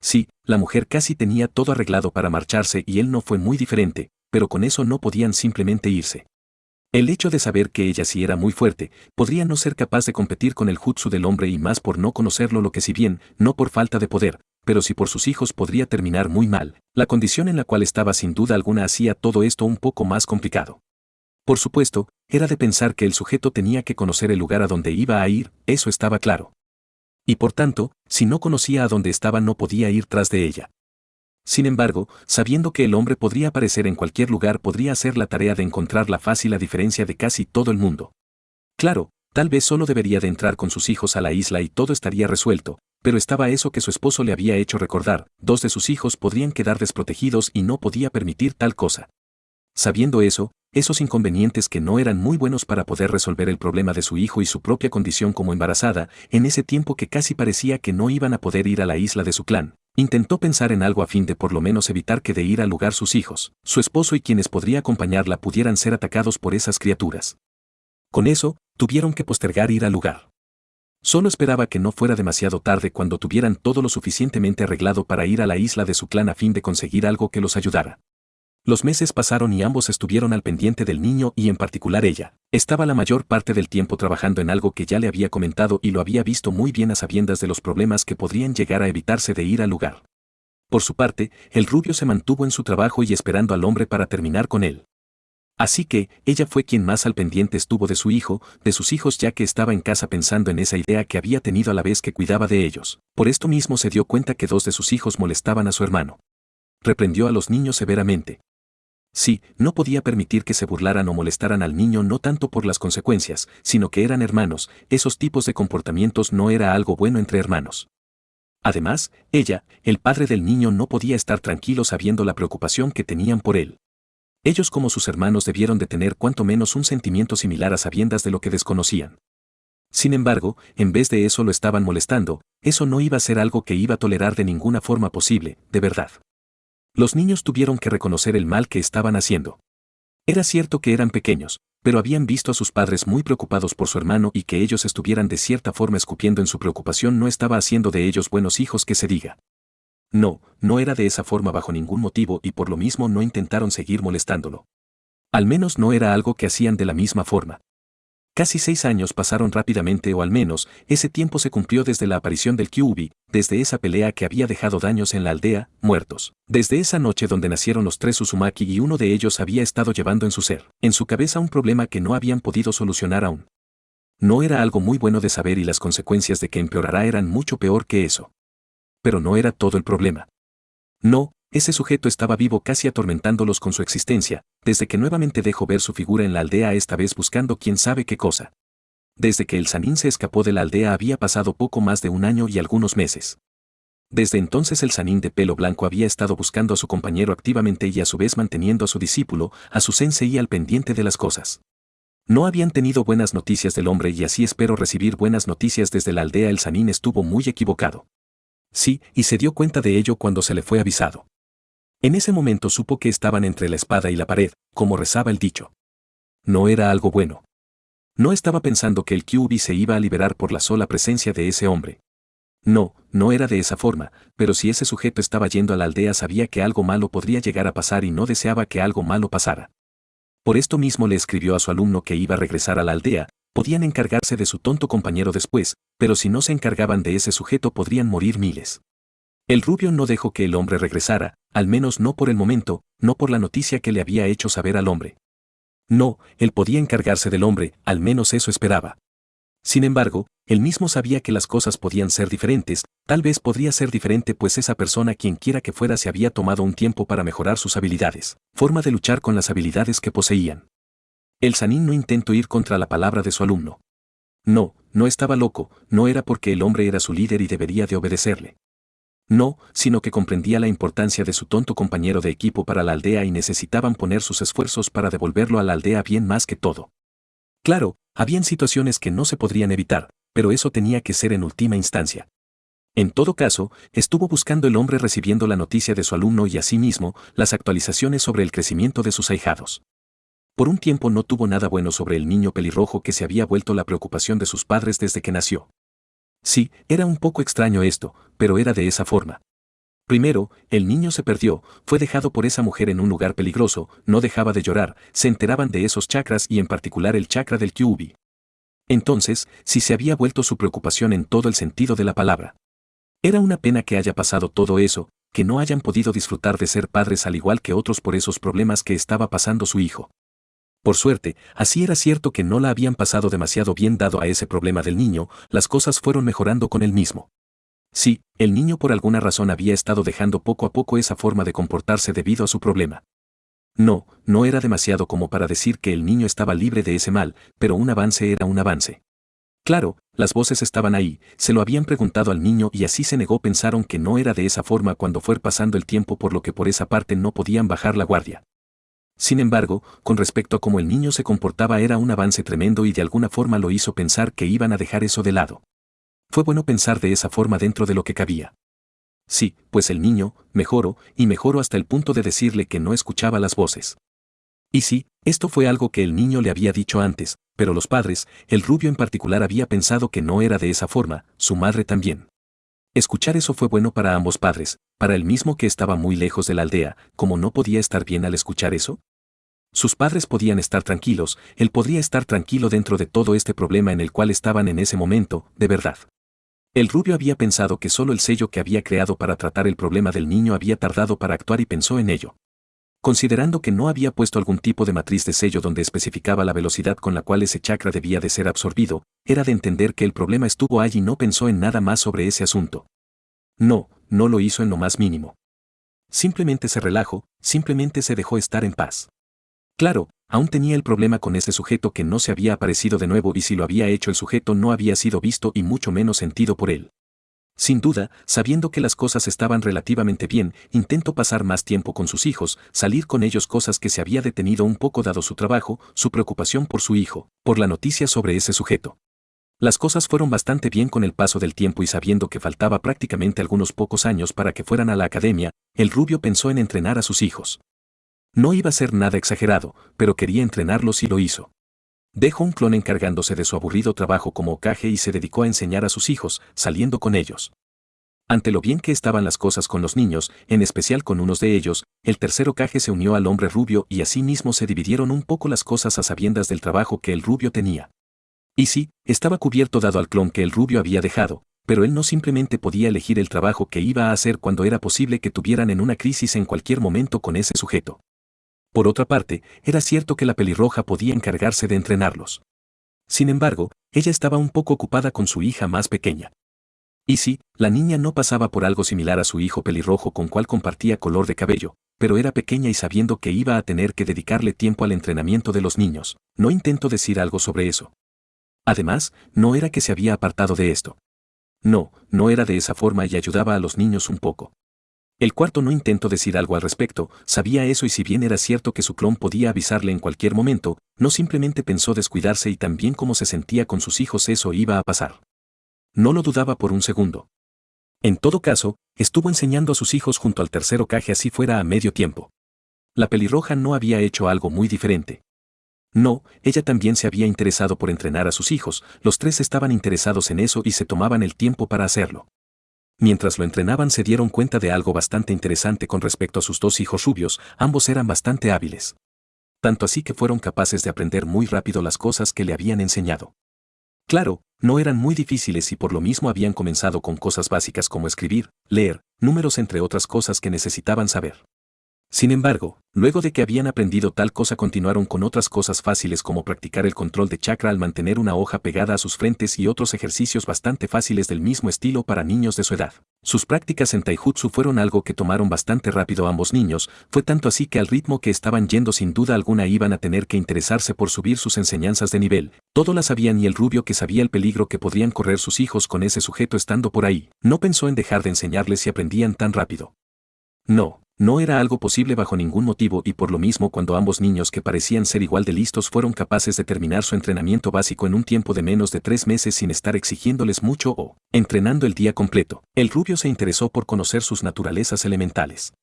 A: Sí, la mujer casi tenía todo arreglado para marcharse y él no fue muy diferente, pero con eso no podían simplemente irse. El hecho de saber que ella sí era muy fuerte, podría no ser capaz de competir con el jutsu del hombre y más por no conocerlo lo que si bien, no por falta de poder, pero si por sus hijos podría terminar muy mal, la condición en la cual estaba sin duda alguna hacía todo esto un poco más complicado. Por supuesto, era de pensar que el sujeto tenía que conocer el lugar a donde iba a ir, eso estaba claro. Y por tanto, si no conocía a dónde estaba no podía ir tras de ella. Sin embargo, sabiendo que el hombre podría aparecer en cualquier lugar podría hacer la tarea de encontrarla fácil a diferencia de casi todo el mundo. Claro, tal vez solo debería de entrar con sus hijos a la isla y todo estaría resuelto, pero estaba eso que su esposo le había hecho recordar, 2 de sus hijos podrían quedar desprotegidos y no podía permitir tal cosa. Sabiendo eso, esos inconvenientes que no eran muy buenos para poder resolver el problema de su hijo y su propia condición como embarazada, en ese tiempo que casi parecía que no iban a poder ir a la isla de su clan, intentó pensar en algo a fin de por lo menos evitar que de ir al lugar sus hijos, su esposo y quienes podría acompañarla pudieran ser atacados por esas criaturas. Con eso, tuvieron que postergar ir al lugar. Solo esperaba que no fuera demasiado tarde cuando tuvieran todo lo suficientemente arreglado para ir a la isla de su clan a fin de conseguir algo que los ayudara. Los meses pasaron y ambos estuvieron al pendiente del niño y en particular ella. Estaba la mayor parte del tiempo trabajando en algo que ya le había comentado y lo había visto muy bien a sabiendas de los problemas que podrían llegar a evitarse de ir al lugar. Por su parte, el rubio se mantuvo en su trabajo y esperando al hombre para terminar con él. Así que, ella fue quien más al pendiente estuvo de su hijo, de sus hijos ya que estaba en casa pensando en esa idea que había tenido a la vez que cuidaba de ellos. Por esto mismo se dio cuenta que 2 de sus hijos molestaban a su hermano. Reprendió a los niños severamente. Sí, no podía permitir que se burlaran o molestaran al niño no tanto por las consecuencias, sino que eran hermanos, esos tipos de comportamientos no era algo bueno entre hermanos. Además, ella, el padre del niño no podía estar tranquilo sabiendo la preocupación que tenían por él. Ellos como sus hermanos debieron de tener cuanto menos un sentimiento similar a sabiendas de lo que desconocían. Sin embargo, en vez de eso lo estaban molestando, eso no iba a ser algo que iba a tolerar de ninguna forma posible, de verdad. Los niños tuvieron que reconocer el mal que estaban haciendo. Era cierto que eran pequeños, pero habían visto a sus padres muy preocupados por su hermano y que ellos estuvieran de cierta forma escupiendo en su preocupación no estaba haciendo de ellos buenos hijos que se diga. No, no era de esa forma bajo ningún motivo y por lo mismo no intentaron seguir molestándolo. Al menos no era algo que hacían de la misma forma. Casi 6 años pasaron rápidamente o al menos, ese tiempo se cumplió desde la aparición del Kyuubi, desde esa pelea que había dejado daños en la aldea, muertos. Desde esa noche donde nacieron los 3 Uzumaki y uno de ellos había estado llevando en su ser, en su cabeza un problema que no habían podido solucionar aún. No era algo muy bueno de saber y las consecuencias de que empeorará eran mucho peor que eso. Pero no era todo el problema. No, ese sujeto estaba vivo casi atormentándolos con su existencia, desde que nuevamente dejó ver su figura en la aldea esta vez buscando quién sabe qué cosa. Desde que el Sanin se escapó de la aldea había pasado poco más de 1 año y algunos meses. Desde entonces el Sanin de pelo blanco había estado buscando a su compañero activamente y a su vez manteniendo a su discípulo, a su sensei al pendiente de las cosas. No habían tenido buenas noticias del hombre y así espero recibir buenas noticias desde la aldea. El Sanin estuvo muy equivocado. Sí, y se dio cuenta de ello cuando se le fue avisado. En ese momento supo que estaban entre la espada y la pared, como rezaba el dicho. No era algo bueno. No estaba pensando que el QB se iba a liberar por la sola presencia de ese hombre. No, no era de esa forma, pero si ese sujeto estaba yendo a la aldea sabía que algo malo podría llegar a pasar y no deseaba que algo malo pasara. Por esto mismo le escribió a su alumno que iba a regresar a la aldea, podían encargarse de su tonto compañero después, pero si no se encargaban de ese sujeto podrían morir miles. El rubio no dejó que el hombre regresara, al menos no por el momento, no por la noticia que le había hecho saber al hombre. No, él podía encargarse del hombre, al menos eso esperaba. Sin embargo, él mismo sabía que las cosas podían ser diferentes, tal vez podría ser diferente pues esa persona quien quiera que fuera se había tomado un tiempo para mejorar sus habilidades, forma de luchar con las habilidades que poseían. El Sanin no intentó ir contra la palabra de su alumno. No, no estaba loco, no era porque el hombre era su líder y debería de obedecerle. No, sino que comprendía la importancia de su tonto compañero de equipo para la aldea y necesitaban poner sus esfuerzos para devolverlo a la aldea bien más que todo. Claro, habían situaciones que no se podrían evitar, pero eso tenía que ser en última instancia. En todo caso, estuvo buscando el hombre recibiendo la noticia de su alumno y asimismo las actualizaciones sobre el crecimiento de sus ahijados. Por un tiempo no tuvo nada bueno sobre el niño pelirrojo que se había vuelto la preocupación de sus padres desde que nació. Sí, era un poco extraño esto, pero era de esa forma. Primero, el niño se perdió, fue dejado por esa mujer en un lugar peligroso, no dejaba de llorar, se enteraban de esos chakras y en particular el chakra del Kyuubi. Entonces, sí se había vuelto su preocupación en todo el sentido de la palabra. Era una pena que haya pasado todo eso, que no hayan podido disfrutar de ser padres al igual que otros por esos problemas que estaba pasando su hijo. Por suerte, así era cierto que no la habían pasado demasiado bien dado a ese problema del niño, las cosas fueron mejorando con él mismo. Sí, el niño por alguna razón había estado dejando poco a poco esa forma de comportarse debido a su problema. No, no era demasiado como para decir que el niño estaba libre de ese mal, pero un avance era un avance. Claro, las voces estaban ahí, se lo habían preguntado al niño y así se negó pensaron que no era de esa forma cuando fue pasando el tiempo por lo que por esa parte no podían bajar la guardia. Sin embargo, con respecto a cómo el niño se comportaba era un avance tremendo y de alguna forma lo hizo pensar que iban a dejar eso de lado. Fue bueno pensar de esa forma dentro de lo que cabía. Sí, pues el niño, mejoró, y mejoró hasta el punto de decirle que no escuchaba las voces. Y sí, esto fue algo que el niño le había dicho antes, pero los padres, el rubio en particular había pensado que no era de esa forma, su madre también. Escuchar eso fue bueno para ambos padres, para el mismo que estaba muy lejos de la aldea, como no podía estar bien al escuchar eso. Sus padres podían estar tranquilos, él podría estar tranquilo dentro de todo este problema en el cual estaban en ese momento, de verdad. El rubio había pensado que solo el sello que había creado para tratar el problema del niño había tardado para actuar y pensó en ello. Considerando que no había puesto algún tipo de matriz de sello donde especificaba la velocidad con la cual ese chakra debía de ser absorbido, era de entender que el problema estuvo allí y no pensó en nada más sobre ese asunto. No, no lo hizo en lo más mínimo. Simplemente se relajó, simplemente se dejó estar en paz. Claro, aún tenía el problema con ese sujeto que no se había aparecido de nuevo y si lo había hecho el sujeto no había sido visto y mucho menos sentido por él. Sin duda, sabiendo que las cosas estaban relativamente bien, intentó pasar más tiempo con sus hijos, salir con ellos cosas que se había detenido un poco dado su trabajo, su preocupación por su hijo, por la noticia sobre ese sujeto. Las cosas fueron bastante bien con el paso del tiempo y sabiendo que faltaba prácticamente algunos pocos años para que fueran a la academia, el rubio pensó en entrenar a sus hijos. No iba a ser nada exagerado, pero quería entrenarlos y lo hizo. Dejó un clon encargándose de su aburrido trabajo como Hokage y se dedicó a enseñar a sus hijos, saliendo con ellos. Ante lo bien que estaban las cosas con los niños, en especial con unos de ellos, el tercer Hokage se unió al hombre rubio y así mismo se dividieron un poco las cosas a sabiendas del trabajo que el rubio tenía. Y sí, estaba cubierto dado al clon que el rubio había dejado, pero él no simplemente podía elegir el trabajo que iba a hacer cuando era posible que tuvieran en una crisis en cualquier momento con ese sujeto. Por otra parte, era cierto que la pelirroja podía encargarse de entrenarlos. Sin embargo, ella estaba un poco ocupada con su hija más pequeña. Y sí, la niña no pasaba por algo similar a su hijo pelirrojo con cual compartía color de cabello, pero era pequeña y sabiendo que iba a tener que dedicarle tiempo al entrenamiento de los niños, no intentó decir algo sobre eso. Además, no era que se había apartado de esto. No, no era de esa forma y ayudaba a los niños un poco. El cuarto no intentó decir algo al respecto, sabía eso y si bien era cierto que su clon podía avisarle en cualquier momento, no simplemente pensó descuidarse y también como se sentía con sus hijos eso iba a pasar. No lo dudaba por un segundo. En todo caso, estuvo enseñando a sus hijos junto al tercer Hokage así fuera a medio tiempo. La pelirroja no había hecho algo muy diferente. No, ella también se había interesado por entrenar a sus hijos, los tres estaban interesados en eso y se tomaban el tiempo para hacerlo. Mientras lo entrenaban se dieron cuenta de algo bastante interesante con respecto a sus dos hijos rubios, ambos eran bastante hábiles. Tanto así que fueron capaces de aprender muy rápido las cosas que le habían enseñado. Claro, no eran muy difíciles y por lo mismo habían comenzado con cosas básicas como escribir, leer, números entre otras cosas que necesitaban saber. Sin embargo, luego de que habían aprendido tal cosa continuaron con otras cosas fáciles como practicar el control de chakra al mantener una hoja pegada a sus frentes y otros ejercicios bastante fáciles del mismo estilo para niños de su edad. Sus prácticas en taijutsu fueron algo que tomaron bastante rápido ambos niños, fue tanto así que al ritmo que estaban yendo sin duda alguna iban a tener que interesarse por subir sus enseñanzas de nivel. Todo la sabían y el rubio que sabía el peligro que podrían correr sus hijos con ese sujeto estando por ahí, no pensó en dejar de enseñarles si aprendían tan rápido. No era algo posible bajo ningún motivo y por lo mismo cuando ambos niños que parecían ser igual de listos fueron capaces de terminar su entrenamiento básico en un tiempo de menos de 3 meses sin estar exigiéndoles mucho o entrenando el día completo, el rubio se interesó por conocer sus naturalezas elementales.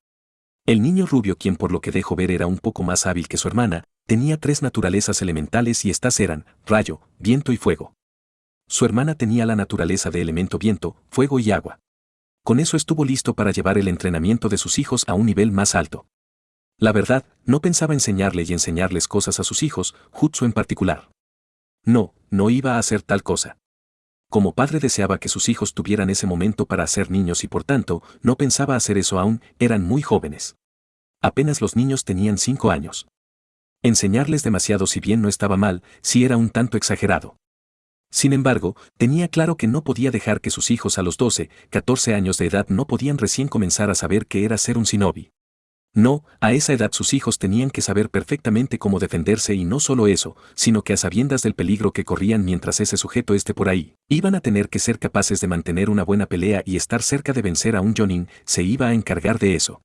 A: El niño rubio, quien por lo que dejó ver era un poco más hábil que su hermana, tenía 3 naturalezas elementales y estas eran rayo, viento y fuego. Su hermana tenía la naturaleza de elemento viento, fuego y agua. Con eso estuvo listo para llevar el entrenamiento de sus hijos a un nivel más alto. La verdad, no pensaba enseñarle y enseñarles cosas a sus hijos, jutsu en particular. No iba a hacer tal cosa. Como padre deseaba que sus hijos tuvieran ese momento para ser niños y por tanto, no pensaba hacer eso aún, eran muy jóvenes. Apenas los niños tenían 5 años. Enseñarles demasiado si bien no estaba mal, sí era un tanto exagerado. Sin embargo, tenía claro que no podía dejar que sus hijos a los 12, 14 años de edad no podían recién comenzar a saber qué era ser un shinobi. No, a esa edad sus hijos tenían que saber perfectamente cómo defenderse y no solo eso, sino que a sabiendas del peligro que corrían mientras ese sujeto esté por ahí, iban a tener que ser capaces de mantener una buena pelea y estar cerca de vencer a un Jonin, se iba a encargar de eso.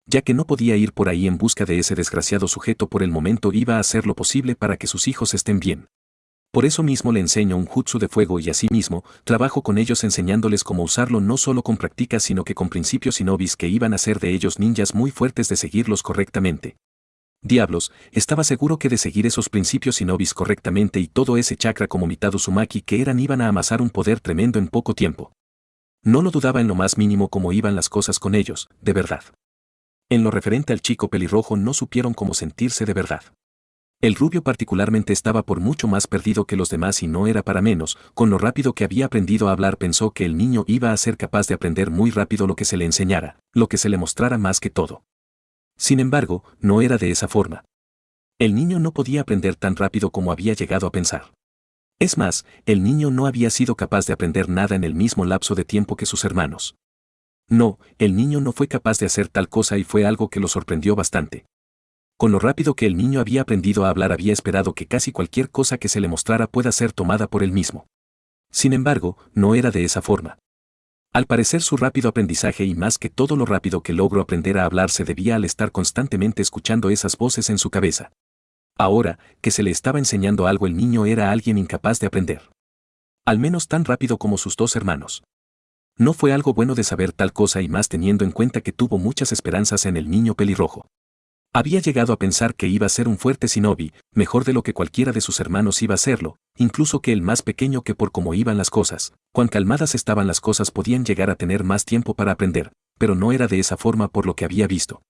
A: Ya que no podía ir por ahí en busca de ese desgraciado sujeto por el momento iba a hacer lo posible para que sus hijos estén bien. Por eso mismo le enseño un jutsu de fuego y asimismo, trabajo con ellos enseñándoles cómo usarlo no solo con prácticas sino que con principios shinobis que iban a ser de ellos ninjas muy fuertes de seguirlos correctamente. Diablos, estaba seguro que de seguir esos principios shinobis correctamente y todo ese chakra como mitad Uzumaki que eran iban a amasar un poder tremendo en poco tiempo. No lo dudaba en lo más mínimo cómo iban las cosas con ellos, de verdad. En lo referente al chico pelirrojo no supieron cómo sentirse de verdad. El rubio particularmente estaba por mucho más perdido que los demás y no era para menos, con lo rápido que había aprendido a hablar pensó que el niño iba a ser capaz de aprender muy rápido lo que se le enseñara, lo que se le mostrara más que todo. Sin embargo, no era de esa forma. El niño no podía aprender tan rápido como había llegado a pensar. Es más, el niño no había sido capaz de aprender nada en el mismo lapso de tiempo que sus hermanos. No, el niño no fue capaz de hacer tal cosa y fue algo que lo sorprendió bastante. Con lo rápido que el niño había aprendido a hablar había esperado que casi cualquier cosa que se le mostrara pueda ser tomada por él mismo. Sin embargo, no era de esa forma. Al parecer su rápido aprendizaje y más que todo lo rápido que logró aprender a hablar se debía al estar constantemente escuchando esas voces en su cabeza. Ahora, que se le estaba enseñando algo el niño era alguien incapaz de aprender. Al menos tan rápido como sus dos hermanos. No fue algo bueno de saber tal cosa y más teniendo en cuenta que tuvo muchas esperanzas en el niño pelirrojo. Había llegado a pensar que iba a ser un fuerte shinobi, mejor de lo que cualquiera de sus hermanos iba a serlo, incluso que el más pequeño que por cómo iban las cosas, cuán calmadas estaban las cosas podían llegar a tener más tiempo para aprender, pero no era de esa forma por lo que había visto.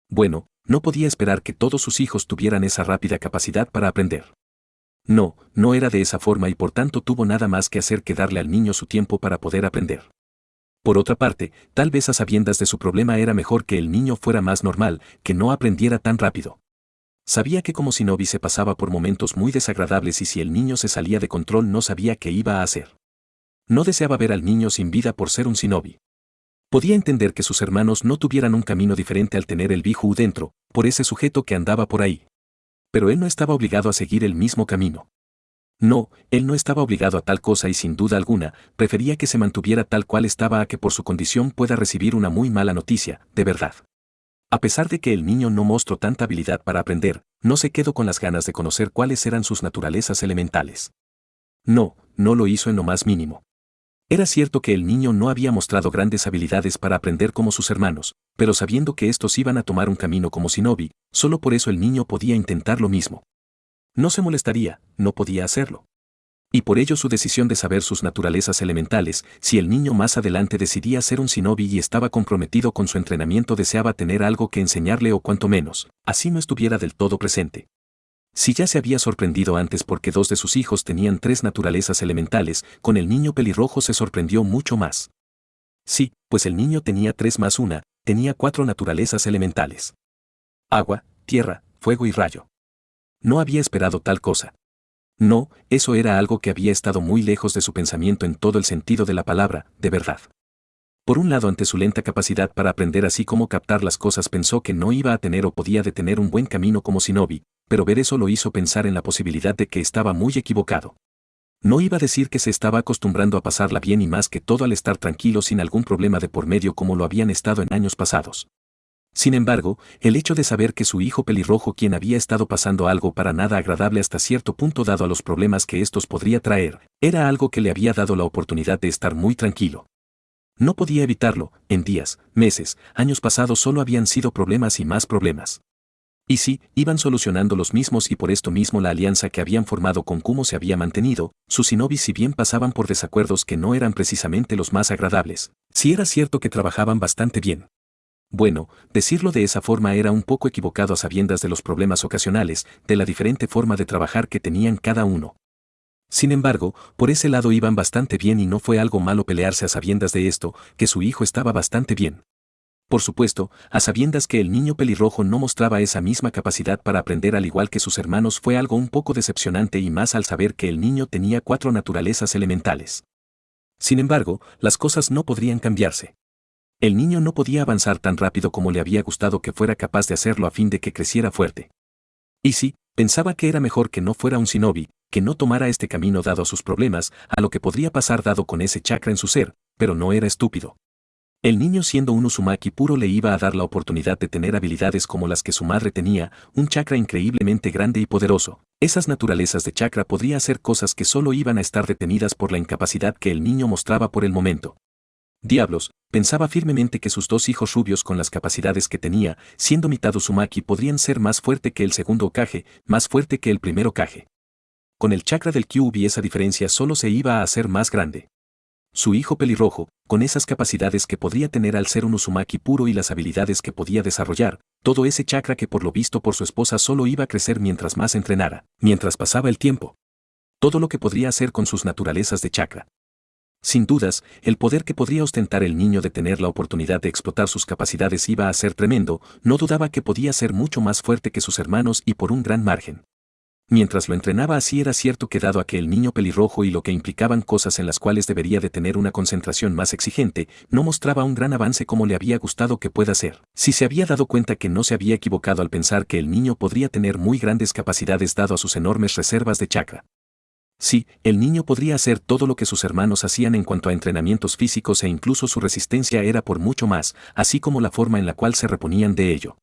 A: Bueno, no podía esperar que todos sus hijos tuvieran esa rápida capacidad para aprender. No era de esa forma y por tanto tuvo nada más que hacer que darle al niño su tiempo para poder aprender. Por otra parte, tal vez a sabiendas de su problema era mejor que el niño fuera más normal, que no aprendiera tan rápido. Sabía que como shinobi se pasaba por momentos muy desagradables y si el niño se salía de control no sabía qué iba a hacer. No deseaba ver al niño sin vida por ser un shinobi. Podía entender que sus hermanos no tuvieran un camino diferente al tener el Biju dentro, por ese sujeto que andaba por ahí. Pero él no estaba obligado a seguir el mismo camino. No, él no estaba obligado a tal cosa y sin duda alguna, prefería que se mantuviera tal cual estaba a que por su condición pueda recibir una muy mala noticia, de verdad. A pesar de que el niño no mostró tanta habilidad para aprender, no se quedó con las ganas de conocer cuáles eran sus naturalezas elementales. No lo hizo en lo más mínimo. Era cierto que el niño no había mostrado grandes habilidades para aprender como sus hermanos, pero sabiendo que estos iban a tomar un camino como Shinobi, solo por eso el niño podía intentar lo mismo. No se molestaría, no podía hacerlo. Y por ello su decisión de saber sus naturalezas elementales, si el niño más adelante decidía ser un shinobi y estaba comprometido con su entrenamiento, deseaba tener algo que enseñarle o cuanto menos, así no estuviera del todo presente. Si ya se había sorprendido antes porque dos de sus hijos tenían 3 naturalezas elementales, con el niño pelirrojo se sorprendió mucho más. Sí, pues el niño tenía 3 más 1, tenía 4 naturalezas elementales. Agua, tierra, fuego y rayo. No había esperado tal cosa. No, eso era algo que había estado muy lejos de su pensamiento en todo el sentido de la palabra, de verdad. Por un lado, ante su lenta capacidad para aprender así como captar las cosas, pensó que no iba a tener o podía detener un buen camino como shinobi, pero ver eso lo hizo pensar en la posibilidad de que estaba muy equivocado. No iba a decir que se estaba acostumbrando a pasarla bien y más que todo al estar tranquilo sin algún problema de por medio como lo habían estado en años pasados. Sin embargo, el hecho de saber que su hijo pelirrojo, quien había estado pasando algo para nada agradable hasta cierto punto dado a los problemas que estos podría traer, era algo que le había dado la oportunidad de estar muy tranquilo. No podía evitarlo, en días, meses, años pasados solo habían sido problemas y más problemas. Y sí, iban solucionando los mismos y por esto mismo la alianza que habían formado con Kumo se había mantenido, sus shinobis si bien pasaban por desacuerdos que no eran precisamente los más agradables, sí era cierto que trabajaban bastante bien. Bueno, decirlo de esa forma era un poco equivocado a sabiendas de los problemas ocasionales, de la diferente forma de trabajar que tenían cada uno. Sin embargo, por ese lado iban bastante bien y no fue algo malo pelearse a sabiendas de esto, que su hijo estaba bastante bien. Por supuesto, a sabiendas que el niño pelirrojo no mostraba esa misma capacidad para aprender al igual que sus hermanos fue algo un poco decepcionante y más al saber que el niño tenía 4 naturalezas elementales. Sin embargo, las cosas no podrían cambiarse. El niño no podía avanzar tan rápido como le había gustado que fuera capaz de hacerlo a fin de que creciera fuerte. Y sí, pensaba que era mejor que no fuera un shinobi, que no tomara este camino dado a sus problemas, a lo que podría pasar dado con ese chakra en su ser, pero no era estúpido. El niño siendo un Uzumaki puro le iba a dar la oportunidad de tener habilidades como las que su madre tenía, un chakra increíblemente grande y poderoso. Esas naturalezas de chakra podría hacer cosas que solo iban a estar detenidas por la incapacidad que el niño mostraba por el momento. Diablos, pensaba firmemente que sus 2 hijos rubios con las capacidades que tenía, siendo mitad Uzumaki, podrían ser más fuerte que el segundo Hokage, más fuerte que el primero Hokage. Con el chakra del Kyuubi esa diferencia solo se iba a hacer más grande. Su hijo pelirrojo, con esas capacidades que podría tener al ser un Uzumaki puro y las habilidades que podía desarrollar, todo ese chakra que por lo visto por su esposa solo iba a crecer mientras más entrenara, mientras pasaba el tiempo. Todo lo que podría hacer con sus naturalezas de chakra. Sin dudas, el poder que podría ostentar el niño de tener la oportunidad de explotar sus capacidades iba a ser tremendo, no dudaba que podía ser mucho más fuerte que sus hermanos y por un gran margen. Mientras lo entrenaba así era cierto que dado a que el niño pelirrojo y lo que implicaban cosas en las cuales debería de tener una concentración más exigente, no mostraba un gran avance como le había gustado que pueda ser. Si se había dado cuenta que no se había equivocado al pensar que el niño podría tener muy grandes capacidades dado a sus enormes reservas de chakra. Sí, el niño podría hacer todo lo que sus hermanos hacían en cuanto a entrenamientos físicos e incluso su resistencia era por mucho más, así como la forma en la cual se reponían de ello.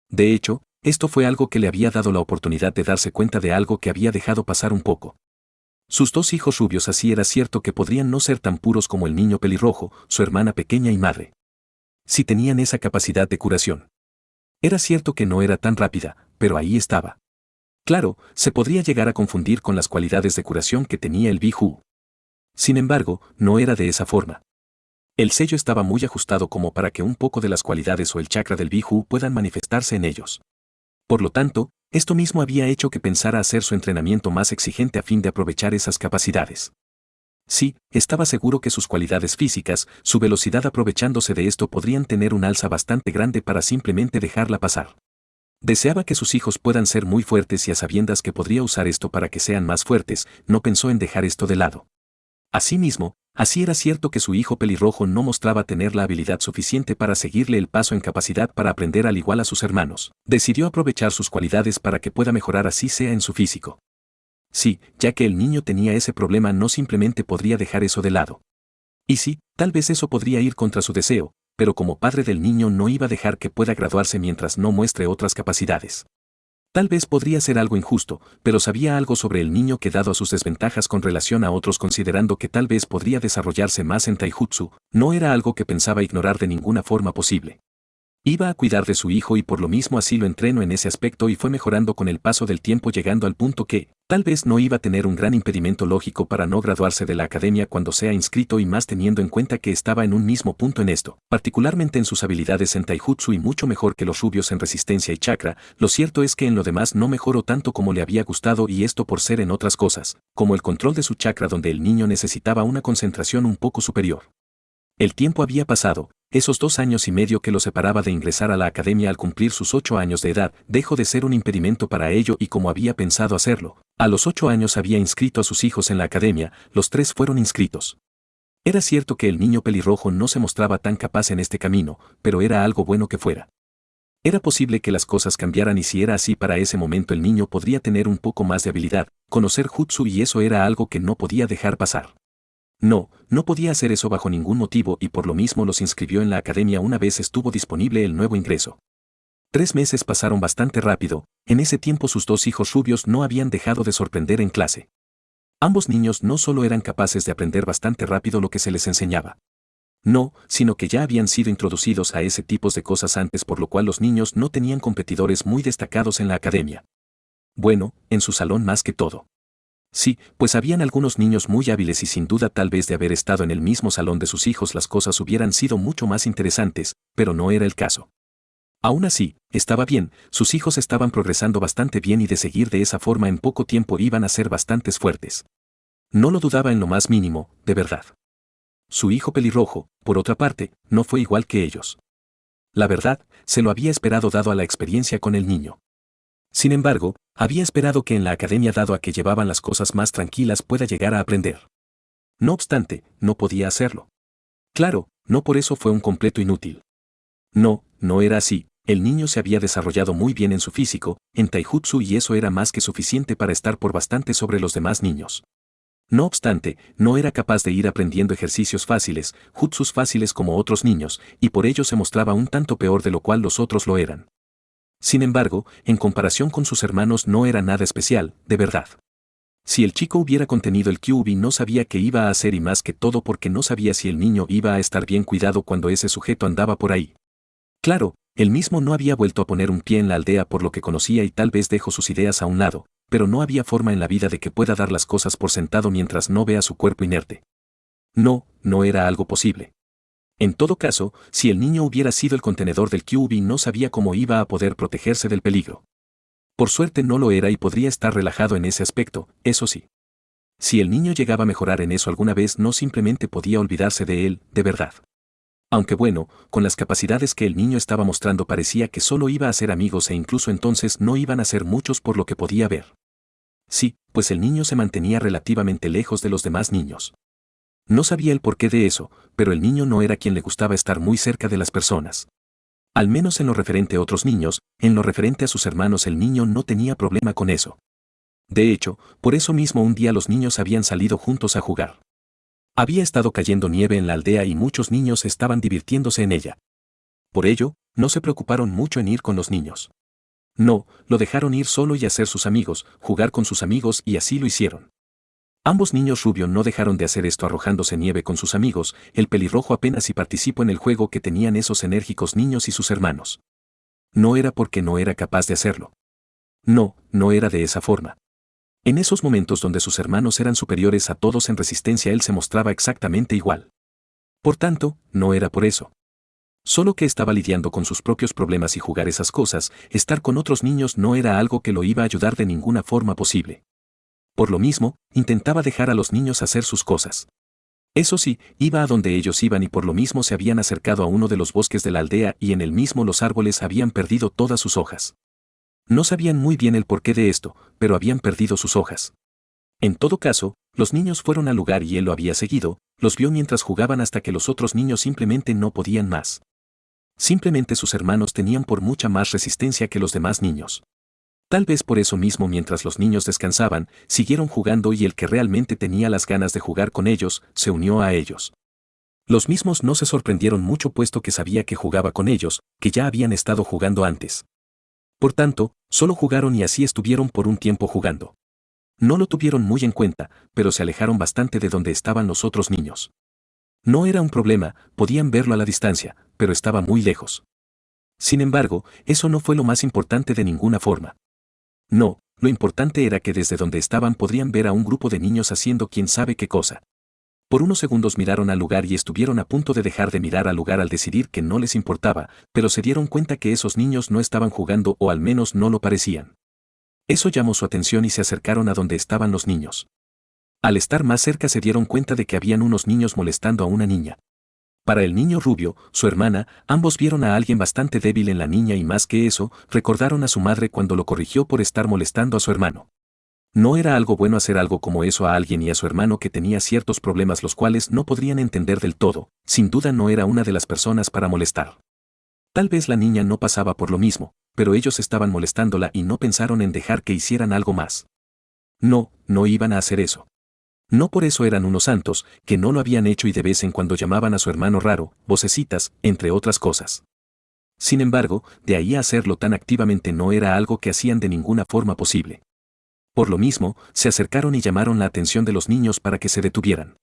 A: De hecho, esto fue algo que le había dado la oportunidad de darse cuenta de algo que había dejado pasar un poco. Sus 2 hijos rubios así era cierto que podrían no ser tan puros como el niño pelirrojo, su hermana pequeña y madre. Si tenían esa capacidad de curación. Era cierto que no era tan rápida, pero ahí estaba. Claro, se podría llegar a confundir con las cualidades de curación que tenía el Biju. Sin embargo, no era de esa forma. El sello estaba muy ajustado como para que un poco de las cualidades o el chakra del Biju puedan manifestarse en ellos. Por lo tanto, esto mismo había hecho que pensara hacer su entrenamiento más exigente a fin de aprovechar esas capacidades. Sí, estaba seguro que sus cualidades físicas, su velocidad aprovechándose de esto podrían tener un alza bastante grande para simplemente dejarla pasar. Deseaba que sus hijos puedan ser muy fuertes y a sabiendas que podría usar esto para que sean más fuertes, no pensó en dejar esto de lado. Asimismo, así era cierto que su hijo pelirrojo no mostraba tener la habilidad suficiente para seguirle el paso en capacidad para aprender al igual a sus hermanos. Decidió aprovechar sus cualidades para que pueda mejorar así sea en su físico. Sí, ya que el niño tenía ese problema no simplemente podría dejar eso de lado. Y sí, tal vez eso podría ir contra su deseo, pero como padre del niño no iba a dejar que pueda graduarse mientras no muestre otras capacidades. Tal vez podría ser algo injusto, pero sabía algo sobre el niño que dado a sus desventajas con relación a otros considerando que tal vez podría desarrollarse más en taijutsu, no era algo que pensaba ignorar de ninguna forma posible. Iba a cuidar de su hijo y por lo mismo así lo entrenó en ese aspecto y fue mejorando con el paso del tiempo llegando al punto que, tal vez no iba a tener un gran impedimento lógico para no graduarse de la academia cuando sea inscrito y más teniendo en cuenta que estaba en un mismo punto en esto, particularmente en sus habilidades en taijutsu y mucho mejor que los rubios en resistencia y chakra, lo cierto es que en lo demás no mejoró tanto como le había gustado y esto por ser en otras cosas, como el control de su chakra donde el niño necesitaba una concentración un poco superior. El tiempo había pasado, esos 2 años y medio que lo separaba de ingresar a la academia al cumplir sus 8 años de edad, dejó de ser un impedimento para ello y como había pensado hacerlo. A los 8 años había inscrito a sus hijos en la academia, los 3 fueron inscritos. Era cierto que el niño pelirrojo no se mostraba tan capaz en este camino, pero era algo bueno que fuera. Era posible que las cosas cambiaran y si era así para ese momento el niño podría tener un poco más de habilidad, conocer jutsu y eso era algo que no podía dejar pasar. No podía hacer eso bajo ningún motivo y por lo mismo los inscribió en la academia una vez estuvo disponible el nuevo ingreso. 3 meses pasaron bastante rápido, en ese tiempo sus 2 hijos rubios no habían dejado de sorprender en clase. Ambos niños no solo eran capaces de aprender bastante rápido lo que se les enseñaba. No, sino que ya habían sido introducidos a ese tipo de cosas antes por lo cual los niños no tenían competidores muy destacados en la academia. Bueno, en su salón más que todo. Sí, pues habían algunos niños muy hábiles y sin duda tal vez de haber estado en el mismo salón de sus hijos las cosas hubieran sido mucho más interesantes, pero no era el caso. Aún así, estaba bien, sus hijos estaban progresando bastante bien y de seguir de esa forma en poco tiempo iban a ser bastantes fuertes. No lo dudaba en lo más mínimo, de verdad. Su hijo pelirrojo, por otra parte, no fue igual que ellos. La verdad, se lo había esperado dado a la experiencia con el niño. Sin embargo, había esperado que en la academia dado a que llevaban las cosas más tranquilas pueda llegar a aprender. No obstante, no podía hacerlo. Claro, no por eso fue un completo inútil. No era así, el niño se había desarrollado muy bien en su físico, en taijutsu y eso era más que suficiente para estar por bastante sobre los demás niños. No obstante, no era capaz de ir aprendiendo ejercicios fáciles, jutsus fáciles como otros niños, y por ello se mostraba un tanto peor de lo cual los otros lo eran. Sin embargo, en comparación con sus hermanos no era nada especial, de verdad. Si el chico hubiera contenido el Kyuubi no sabía qué iba a hacer y más que todo porque no sabía si el niño iba a estar bien cuidado cuando ese sujeto andaba por ahí. Claro, él mismo no había vuelto a poner un pie en la aldea por lo que conocía y tal vez dejó sus ideas a un lado, pero no había forma en la vida de que pueda dar las cosas por sentado mientras no vea su cuerpo inerte. No era algo posible. En todo caso, si el niño hubiera sido el contenedor del Kyuubi no sabía cómo iba a poder protegerse del peligro. Por suerte no lo era y podría estar relajado en ese aspecto, eso sí. Si el niño llegaba a mejorar en eso alguna vez no simplemente podía olvidarse de él, de verdad. Aunque bueno, con las capacidades que el niño estaba mostrando parecía que solo iba a ser amigos e incluso entonces no iban a ser muchos por lo que podía ver. Sí, pues el niño se mantenía relativamente lejos de los demás niños. No sabía el porqué de eso, pero el niño no era quien le gustaba estar muy cerca de las personas. Al menos en lo referente a otros niños, en lo referente a sus hermanos el niño no tenía problema con eso. De hecho, por eso mismo un día los niños habían salido juntos a jugar. Había estado cayendo nieve en la aldea y muchos niños estaban divirtiéndose en ella. Por ello, no se preocuparon mucho en ir con los niños. No, lo dejaron ir solo y hacer sus amigos, jugar con sus amigos y así lo hicieron. Ambos niños rubio no dejaron de hacer esto arrojándose nieve con sus amigos, el pelirrojo apenas si participó en el juego que tenían esos enérgicos niños y sus hermanos. No era porque no era capaz de hacerlo. No era de esa forma. En esos momentos donde sus hermanos eran superiores a todos en resistencia él se mostraba exactamente igual. Por tanto, no era por eso. Solo que estaba lidiando con sus propios problemas y jugar esas cosas, estar con otros niños no era algo que lo iba a ayudar de ninguna forma posible. Por lo mismo, intentaba dejar a los niños hacer sus cosas. Eso sí, iba a donde ellos iban y por lo mismo se habían acercado a uno de los bosques de la aldea y en el mismo los árboles habían perdido todas sus hojas. No sabían muy bien el porqué de esto, pero habían perdido sus hojas. En todo caso, los niños fueron al lugar y él lo había seguido, los vio mientras jugaban hasta que los otros niños simplemente no podían más. Simplemente sus hermanos tenían por mucha más resistencia que los demás niños. Tal vez por eso mismo mientras los niños descansaban, siguieron jugando y el que realmente tenía las ganas de jugar con ellos, se unió a ellos. Los mismos no se sorprendieron mucho puesto que sabía que jugaba con ellos, que ya habían estado jugando antes. Por tanto, solo jugaron y así estuvieron por un tiempo jugando. No lo tuvieron muy en cuenta, pero se alejaron bastante de donde estaban los otros niños. No era un problema, podían verlo a la distancia, pero estaba muy lejos. Sin embargo, eso no fue lo más importante de ninguna forma. No, lo importante era que desde donde estaban podrían ver a un grupo de niños haciendo quién sabe qué cosa. Por unos segundos miraron al lugar y estuvieron a punto de dejar de mirar al lugar al decidir que no les importaba, pero se dieron cuenta que esos niños no estaban jugando o al menos no lo parecían. Eso llamó su atención y se acercaron a donde estaban los niños. Al estar más cerca se dieron cuenta de que habían unos niños molestando a una niña. Para el niño rubio, su hermana, ambos vieron a alguien bastante débil en la niña y más que eso, recordaron a su madre cuando lo corrigió por estar molestando a su hermano. No era algo bueno hacer algo como eso a alguien y a su hermano que tenía ciertos problemas los cuales no podrían entender del todo, sin duda no era una de las personas para molestar. Tal vez la niña no pasaba por lo mismo, pero ellos estaban molestándola y no pensaron en dejar que hicieran algo más. No, no iban a hacer eso. No por eso eran unos santos, que no lo habían hecho y de vez en cuando llamaban a su hermano raro, vocecitas, entre otras cosas. Sin embargo, de ahí a hacerlo tan activamente no era algo que hacían de ninguna forma posible. Por lo mismo, se acercaron y llamaron la atención de los niños para que se detuvieran.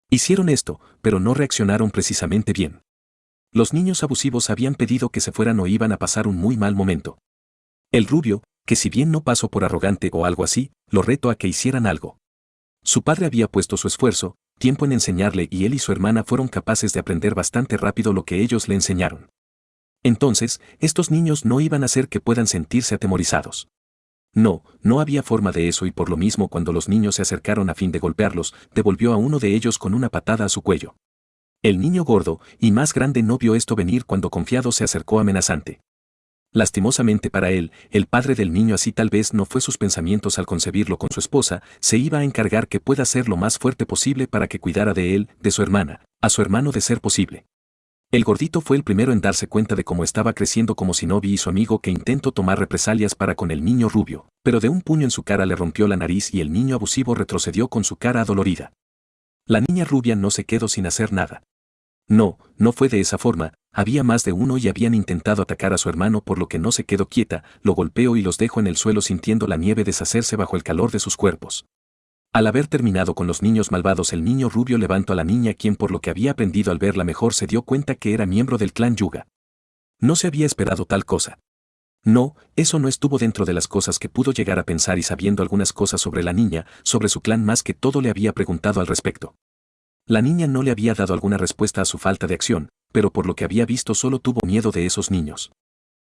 A: Hicieron esto, pero no reaccionaron precisamente bien. Los niños abusivos habían pedido que se fueran o iban a pasar un muy mal momento. El rubio, que si bien no pasó por arrogante o algo así, lo retó a que hicieran algo. Su padre había puesto su esfuerzo, tiempo en enseñarle y él y su hermana fueron capaces de aprender bastante rápido lo que ellos le enseñaron. Entonces, estos niños no iban a hacer que puedan sentirse atemorizados. No, no había forma de eso y por lo mismo cuando los niños se acercaron a fin de golpearlos, devolvió a uno de ellos con una patada a su cuello. El niño gordo y más grande no vio esto venir cuando confiado se acercó amenazante. Lastimosamente para él, el padre del niño así tal vez no fue sus pensamientos al concebirlo con su esposa, se iba a encargar que pueda ser lo más fuerte posible para que cuidara de él, de su hermana, a su hermano de ser posible. El gordito fue el primero en darse cuenta de cómo estaba creciendo como Shinobi y su amigo que intentó tomar represalias para con el niño rubio, pero de un puño en su cara le rompió la nariz y el niño abusivo retrocedió con su cara adolorida. La niña rubia no se quedó sin hacer nada. No, no fue de esa forma, había más de uno y habían intentado atacar a su hermano por lo que no se quedó quieta, lo golpeó y los dejó en el suelo sintiendo la nieve deshacerse bajo el calor de sus cuerpos. Al haber terminado con los niños malvados el niño rubio levantó a la niña quien por lo que había aprendido al verla mejor se dio cuenta que era miembro del clan Yuga. No se había esperado tal cosa. No, eso no estuvo dentro de las cosas que pudo llegar a pensar y sabiendo algunas cosas sobre la niña, sobre su clan más que todo le había preguntado al respecto. La niña no le había dado alguna respuesta a su falta de acción, pero por lo que había visto solo tuvo miedo de esos niños.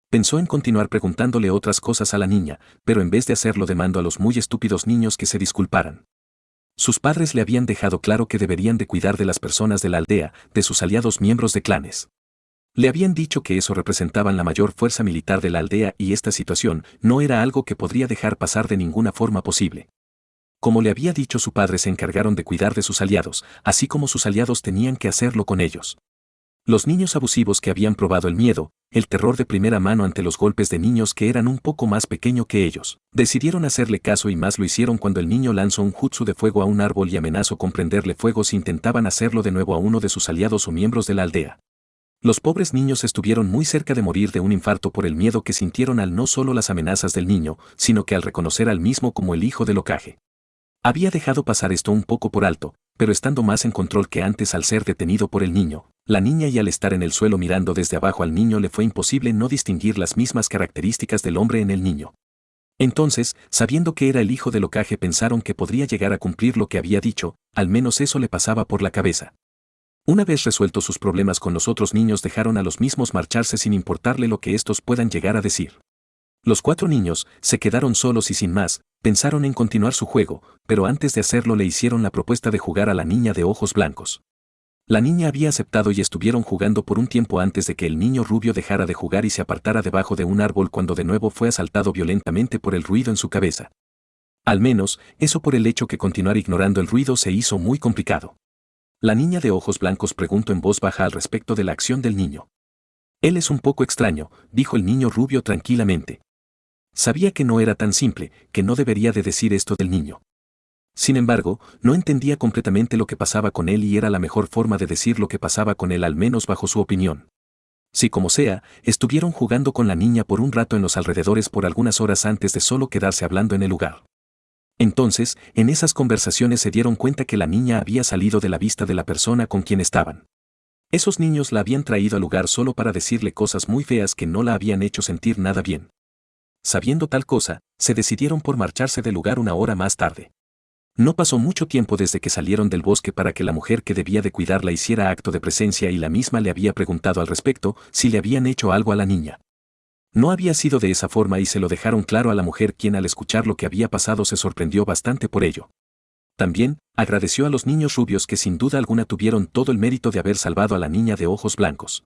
A: Pensó en continuar preguntándole otras cosas a la niña, pero en vez de hacerlo demandó a los muy estúpidos niños que se disculparan. Sus padres le habían dejado claro que deberían de cuidar de las personas de la aldea, de sus aliados miembros de clanes. Le habían dicho que eso representaban la mayor fuerza militar de la aldea y esta situación no era algo que podría dejar pasar de ninguna forma posible. Como le había dicho su padre se encargaron de cuidar de sus aliados, así como sus aliados tenían que hacerlo con ellos. Los niños abusivos que habían probado el miedo, el terror de primera mano ante los golpes de niños que eran un poco más pequeño que ellos, decidieron hacerle caso y más lo hicieron cuando el niño lanzó un jutsu de fuego a un árbol y amenazó con prenderle fuego si intentaban hacerlo de nuevo a uno de sus aliados o miembros de la aldea. Los pobres niños estuvieron muy cerca de morir de un infarto por el miedo que sintieron al no solo las amenazas del niño, sino que al reconocer al mismo como el hijo del Hokage. Había dejado pasar esto un poco por alto, pero estando más en control que antes al ser detenido por el niño, la niña y al estar en el suelo mirando desde abajo al niño le fue imposible no distinguir las mismas características del hombre en el niño. Entonces, sabiendo que era el hijo del Hokage pensaron que podría llegar a cumplir lo que había dicho, al menos eso le pasaba por la cabeza. Una vez resueltos sus problemas con los otros niños dejaron a los mismos marcharse sin importarle lo que estos puedan llegar a decir. Los 4 niños se quedaron solos y sin más, pensaron en continuar su juego, pero antes de hacerlo le hicieron la propuesta de jugar a la niña de ojos blancos. La niña había aceptado y estuvieron jugando por un tiempo antes de que el niño rubio dejara de jugar y se apartara debajo de un árbol cuando de nuevo fue asaltado violentamente por el ruido en su cabeza. Al menos, eso por el hecho que continuar ignorando el ruido se hizo muy complicado. La niña de ojos blancos preguntó en voz baja al respecto de la acción del niño. Él es un poco extraño, dijo el niño rubio tranquilamente. Sabía que no era tan simple, que no debería de decir esto del niño. Sin embargo, no entendía completamente lo que pasaba con él y era la mejor forma de decir lo que pasaba con él al menos bajo su opinión. Si como sea, estuvieron jugando con la niña por un rato en los alrededores por algunas horas antes de solo quedarse hablando en el lugar. Entonces, en esas conversaciones se dieron cuenta que la niña había salido de la vista de la persona con quien estaban. Esos niños la habían traído al lugar solo para decirle cosas muy feas que no la habían hecho sentir nada bien. Sabiendo tal cosa, se decidieron por marcharse del lugar una hora más tarde. No pasó mucho tiempo desde que salieron del bosque para que la mujer que debía de cuidarla hiciera acto de presencia y la misma le había preguntado al respecto si le habían hecho algo a la niña. No había sido de esa forma y se lo dejaron claro a la mujer, quien al escuchar lo que había pasado se sorprendió bastante por ello. También, agradeció a los niños rubios que sin duda alguna tuvieron todo el mérito de haber salvado a la niña de ojos blancos.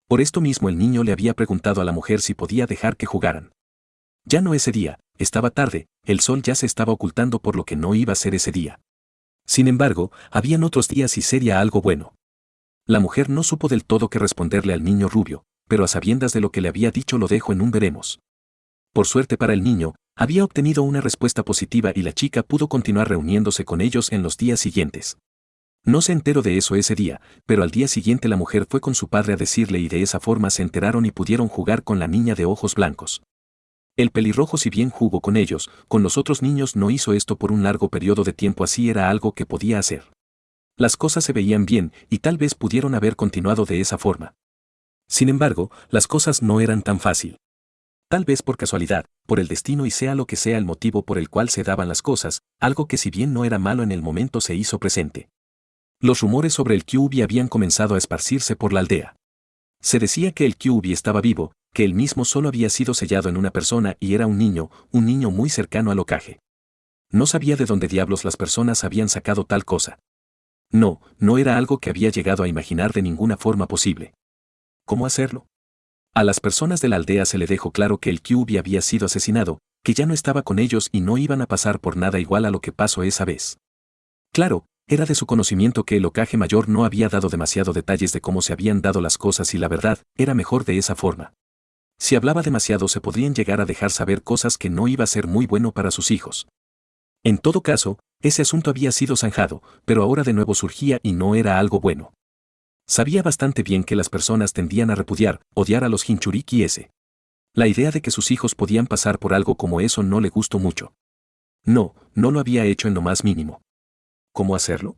A: Por esto mismo el niño le había preguntado a la mujer si podía dejar que jugaran. Ya no ese día, estaba tarde, el sol ya se estaba ocultando por lo que no iba a ser ese día. Sin embargo, habían otros días y sería algo bueno. La mujer no supo del todo qué responderle al niño rubio, pero a sabiendas de lo que le había dicho lo dejó en un veremos. Por suerte para el niño, había obtenido una respuesta positiva y la chica pudo continuar reuniéndose con ellos en los días siguientes. No se enteró de eso ese día, pero al día siguiente la mujer fue con su padre a decirle y de esa forma se enteraron y pudieron jugar con la niña de ojos blancos. El pelirrojo si bien jugó con ellos, con los otros niños no hizo esto por un largo periodo de tiempo, así era algo que podía hacer. Las cosas se veían bien y tal vez pudieron haber continuado de esa forma. Sin embargo, las cosas no eran tan fácil. Tal vez por casualidad, por el destino y sea lo que sea el motivo por el cual se daban las cosas, algo que si bien no era malo en el momento se hizo presente. Los rumores sobre el QB habían comenzado a esparcirse por la aldea. Se decía que el QB estaba vivo, que él mismo solo había sido sellado en una persona y era un niño muy cercano al Hokage. No sabía de dónde diablos las personas habían sacado tal cosa. No era algo que había llegado a imaginar de ninguna forma posible. ¿Cómo hacerlo? A las personas de la aldea se le dejó claro que el QB había sido asesinado, que ya no estaba con ellos y no iban a pasar por nada igual a lo que pasó esa vez. Claro, era de su conocimiento que el Hokage mayor no había dado demasiado detalles de cómo se habían dado las cosas y la verdad, era mejor de esa forma. Si hablaba demasiado se podrían llegar a dejar saber cosas que no iba a ser muy bueno para sus hijos. En todo caso, ese asunto había sido zanjado, pero ahora de nuevo surgía y no era algo bueno. Sabía bastante bien que las personas tendían a repudiar, odiar a los Jinchuriki S. La idea de que sus hijos podían pasar por algo como eso no le gustó mucho. No lo había hecho en lo más mínimo. ¿Cómo hacerlo?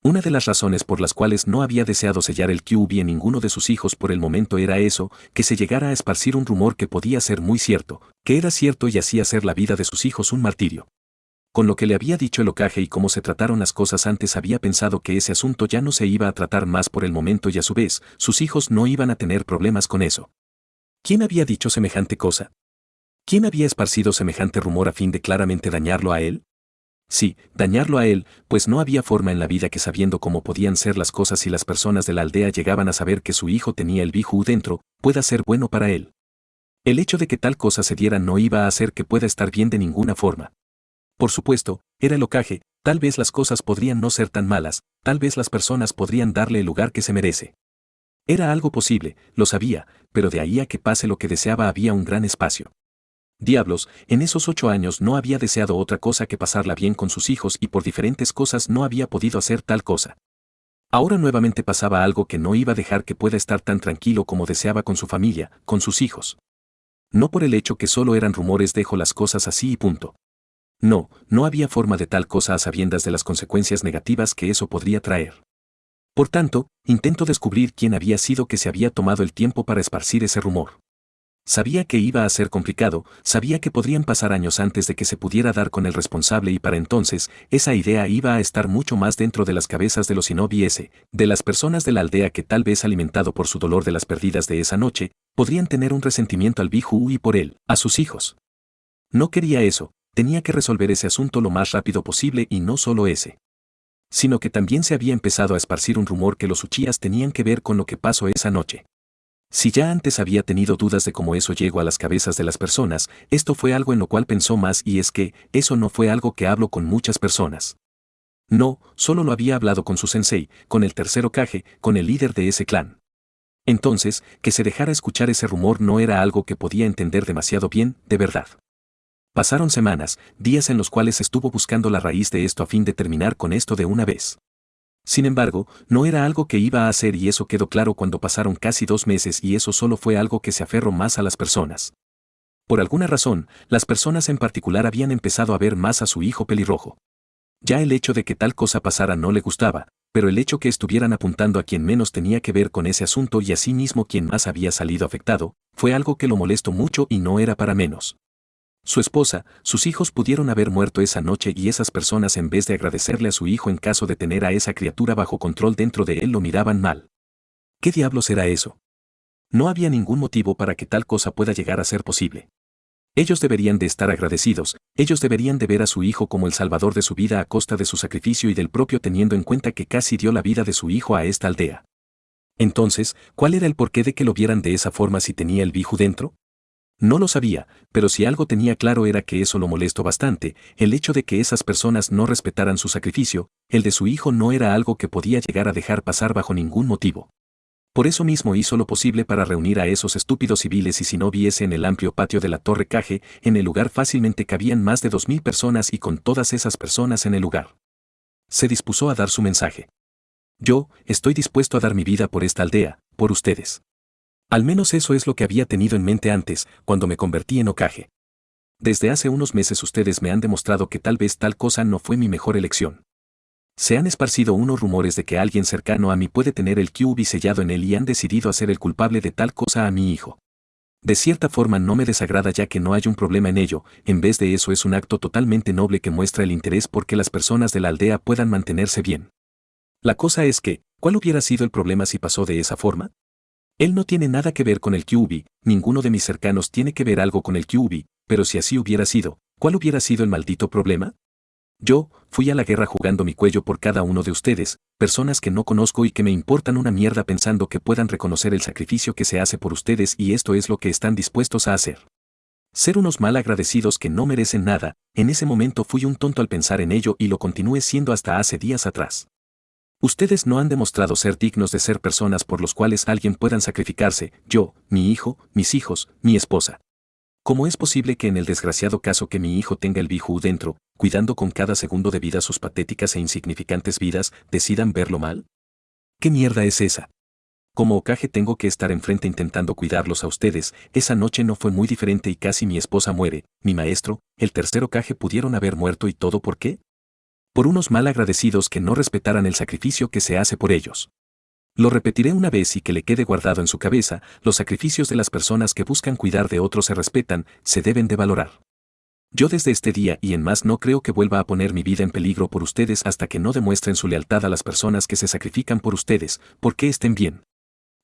A: Una de las razones por las cuales no había deseado sellar el QB en ninguno de sus hijos por el momento era eso, que se llegara a esparcir un rumor que podía ser muy cierto, que era cierto y hacía hacer la vida de sus hijos un martirio. Con lo que le había dicho el Hokage y cómo se trataron las cosas antes había pensado que ese asunto ya no se iba a tratar más por el momento y a su vez, sus hijos no iban a tener problemas con eso. ¿Quién había dicho semejante cosa? ¿Quién había esparcido semejante rumor a fin de claramente dañarlo a él? Sí, dañarlo a él, pues no había forma en la vida que sabiendo cómo podían ser las cosas si las personas de la aldea llegaban a saber que su hijo tenía el Biju dentro, pueda ser bueno para él. El hecho de que tal cosa se diera no iba a hacer que pueda estar bien de ninguna forma. Por supuesto, era el Hokage, tal vez las cosas podrían no ser tan malas, tal vez las personas podrían darle el lugar que se merece. Era algo posible, lo sabía, pero de ahí a que pase lo que deseaba había un gran espacio. Diablos, en esos 8 años no había deseado otra cosa que pasarla bien con sus hijos y por diferentes cosas no había podido hacer tal cosa. Ahora nuevamente pasaba algo que no iba a dejar que pueda estar tan tranquilo como deseaba con su familia, con sus hijos. No por el hecho que solo eran rumores, dejó las cosas así y punto. No había forma de tal cosa a sabiendas de las consecuencias negativas que eso podría traer. Por tanto, intentó descubrir quién había sido que se había tomado el tiempo para esparcir ese rumor. Sabía que iba a ser complicado, sabía que podrían pasar años antes de que se pudiera dar con el responsable y para entonces, esa idea iba a estar mucho más dentro de las cabezas de los shinobi S, de las personas de la aldea que tal vez alimentado por su dolor de las pérdidas de esa noche, podrían tener un resentimiento al Biju y por él, a sus hijos. No quería eso, tenía que resolver ese asunto lo más rápido posible y no solo ese. Sino que también se había empezado a esparcir un rumor que los Uchihas tenían que ver con lo que pasó esa noche. Si ya antes había tenido dudas de cómo eso llegó a las cabezas de las personas, esto fue algo en lo cual pensó más y es que, eso no fue algo que habló con muchas personas. No, solo lo había hablado con su sensei, con el tercer Hokage, con el líder de ese clan. Entonces, que se dejara escuchar ese rumor no era algo que podía entender demasiado bien, de verdad. Pasaron semanas, días en los cuales estuvo buscando la raíz de esto a fin de terminar con esto de una vez. Sin embargo, no era algo que iba a hacer y eso quedó claro cuando pasaron casi 2 meses y eso solo fue algo que se aferró más a las personas. Por alguna razón, las personas en particular habían empezado a ver más a su hijo pelirrojo. Ya el hecho de que tal cosa pasara no le gustaba, pero el hecho que estuvieran apuntando a quien menos tenía que ver con ese asunto y asimismo quien más había salido afectado, fue algo que lo molestó mucho y no era para menos. Su esposa, sus hijos pudieron haber muerto esa noche y esas personas en vez de agradecerle a su hijo en caso de tener a esa criatura bajo control dentro de él lo miraban mal. ¿Qué diablos era eso? No había ningún motivo para que tal cosa pueda llegar a ser posible. Ellos deberían de estar agradecidos, ellos deberían de ver a su hijo como el salvador de su vida a costa de su sacrificio y del propio teniendo en cuenta que casi dio la vida de su hijo a esta aldea. Entonces, ¿cuál era el porqué de que lo vieran de esa forma si tenía el viejo dentro? No lo sabía, pero si algo tenía claro era que eso lo molestó bastante, el hecho de que esas personas no respetaran su sacrificio, el de su hijo no era algo que podía llegar a dejar pasar bajo ningún motivo. Por eso mismo hizo lo posible para reunir a esos estúpidos civiles y si no viese en el amplio patio de la Torre Caje, en el lugar fácilmente cabían más de 2000 personas y con todas esas personas en el lugar. Se dispuso a dar su mensaje. Yo, estoy dispuesto a dar mi vida por esta aldea, por ustedes. Al menos eso es lo que había tenido en mente antes, cuando me convertí en Hokage. Desde hace unos meses ustedes me han demostrado que tal vez tal cosa no fue mi mejor elección. Se han esparcido unos rumores de que alguien cercano a mí puede tener el Kyuubi sellado en él y han decidido hacer el culpable de tal cosa a mi hijo. De cierta forma no me desagrada ya que no hay un problema en ello, en vez de eso es un acto totalmente noble que muestra el interés por que las personas de la aldea puedan mantenerse bien. La cosa es que, ¿cuál hubiera sido el problema si pasó de esa forma? Él no tiene nada que ver con el Kyuubi, ninguno de mis cercanos tiene que ver algo con el Kyuubi, pero si así hubiera sido, ¿cuál hubiera sido el maldito problema? Yo, fui a la guerra jugando mi cuello por cada uno de ustedes, personas que no conozco y que me importan una mierda pensando que puedan reconocer el sacrificio que se hace por ustedes y esto es lo que están dispuestos a hacer. Ser unos mal agradecidos que no merecen nada, en ese momento fui un tonto al pensar en ello y lo continué siendo hasta hace días atrás. Ustedes no han demostrado ser dignos de ser personas por los cuales alguien puedan sacrificarse, yo, mi hijo, mis hijos, mi esposa. ¿Cómo es posible que en el desgraciado caso que mi hijo tenga el Biju dentro, cuidando con cada segundo de vida sus patéticas e insignificantes vidas, decidan verlo mal? ¿Qué mierda es esa? Como Hokage tengo que estar enfrente intentando cuidarlos a ustedes, esa noche no fue muy diferente y casi mi esposa muere, mi maestro, el tercer Hokage pudieron haber muerto y todo ¿por qué? Por unos mal agradecidos que no respetaran el sacrificio que se hace por ellos. Lo repetiré una vez y que le quede guardado en su cabeza, los sacrificios de las personas que buscan cuidar de otros se respetan, se deben de valorar. Yo desde este día y en más no creo que vuelva a poner mi vida en peligro por ustedes hasta que no demuestren su lealtad a las personas que se sacrifican por ustedes, porque estén bien.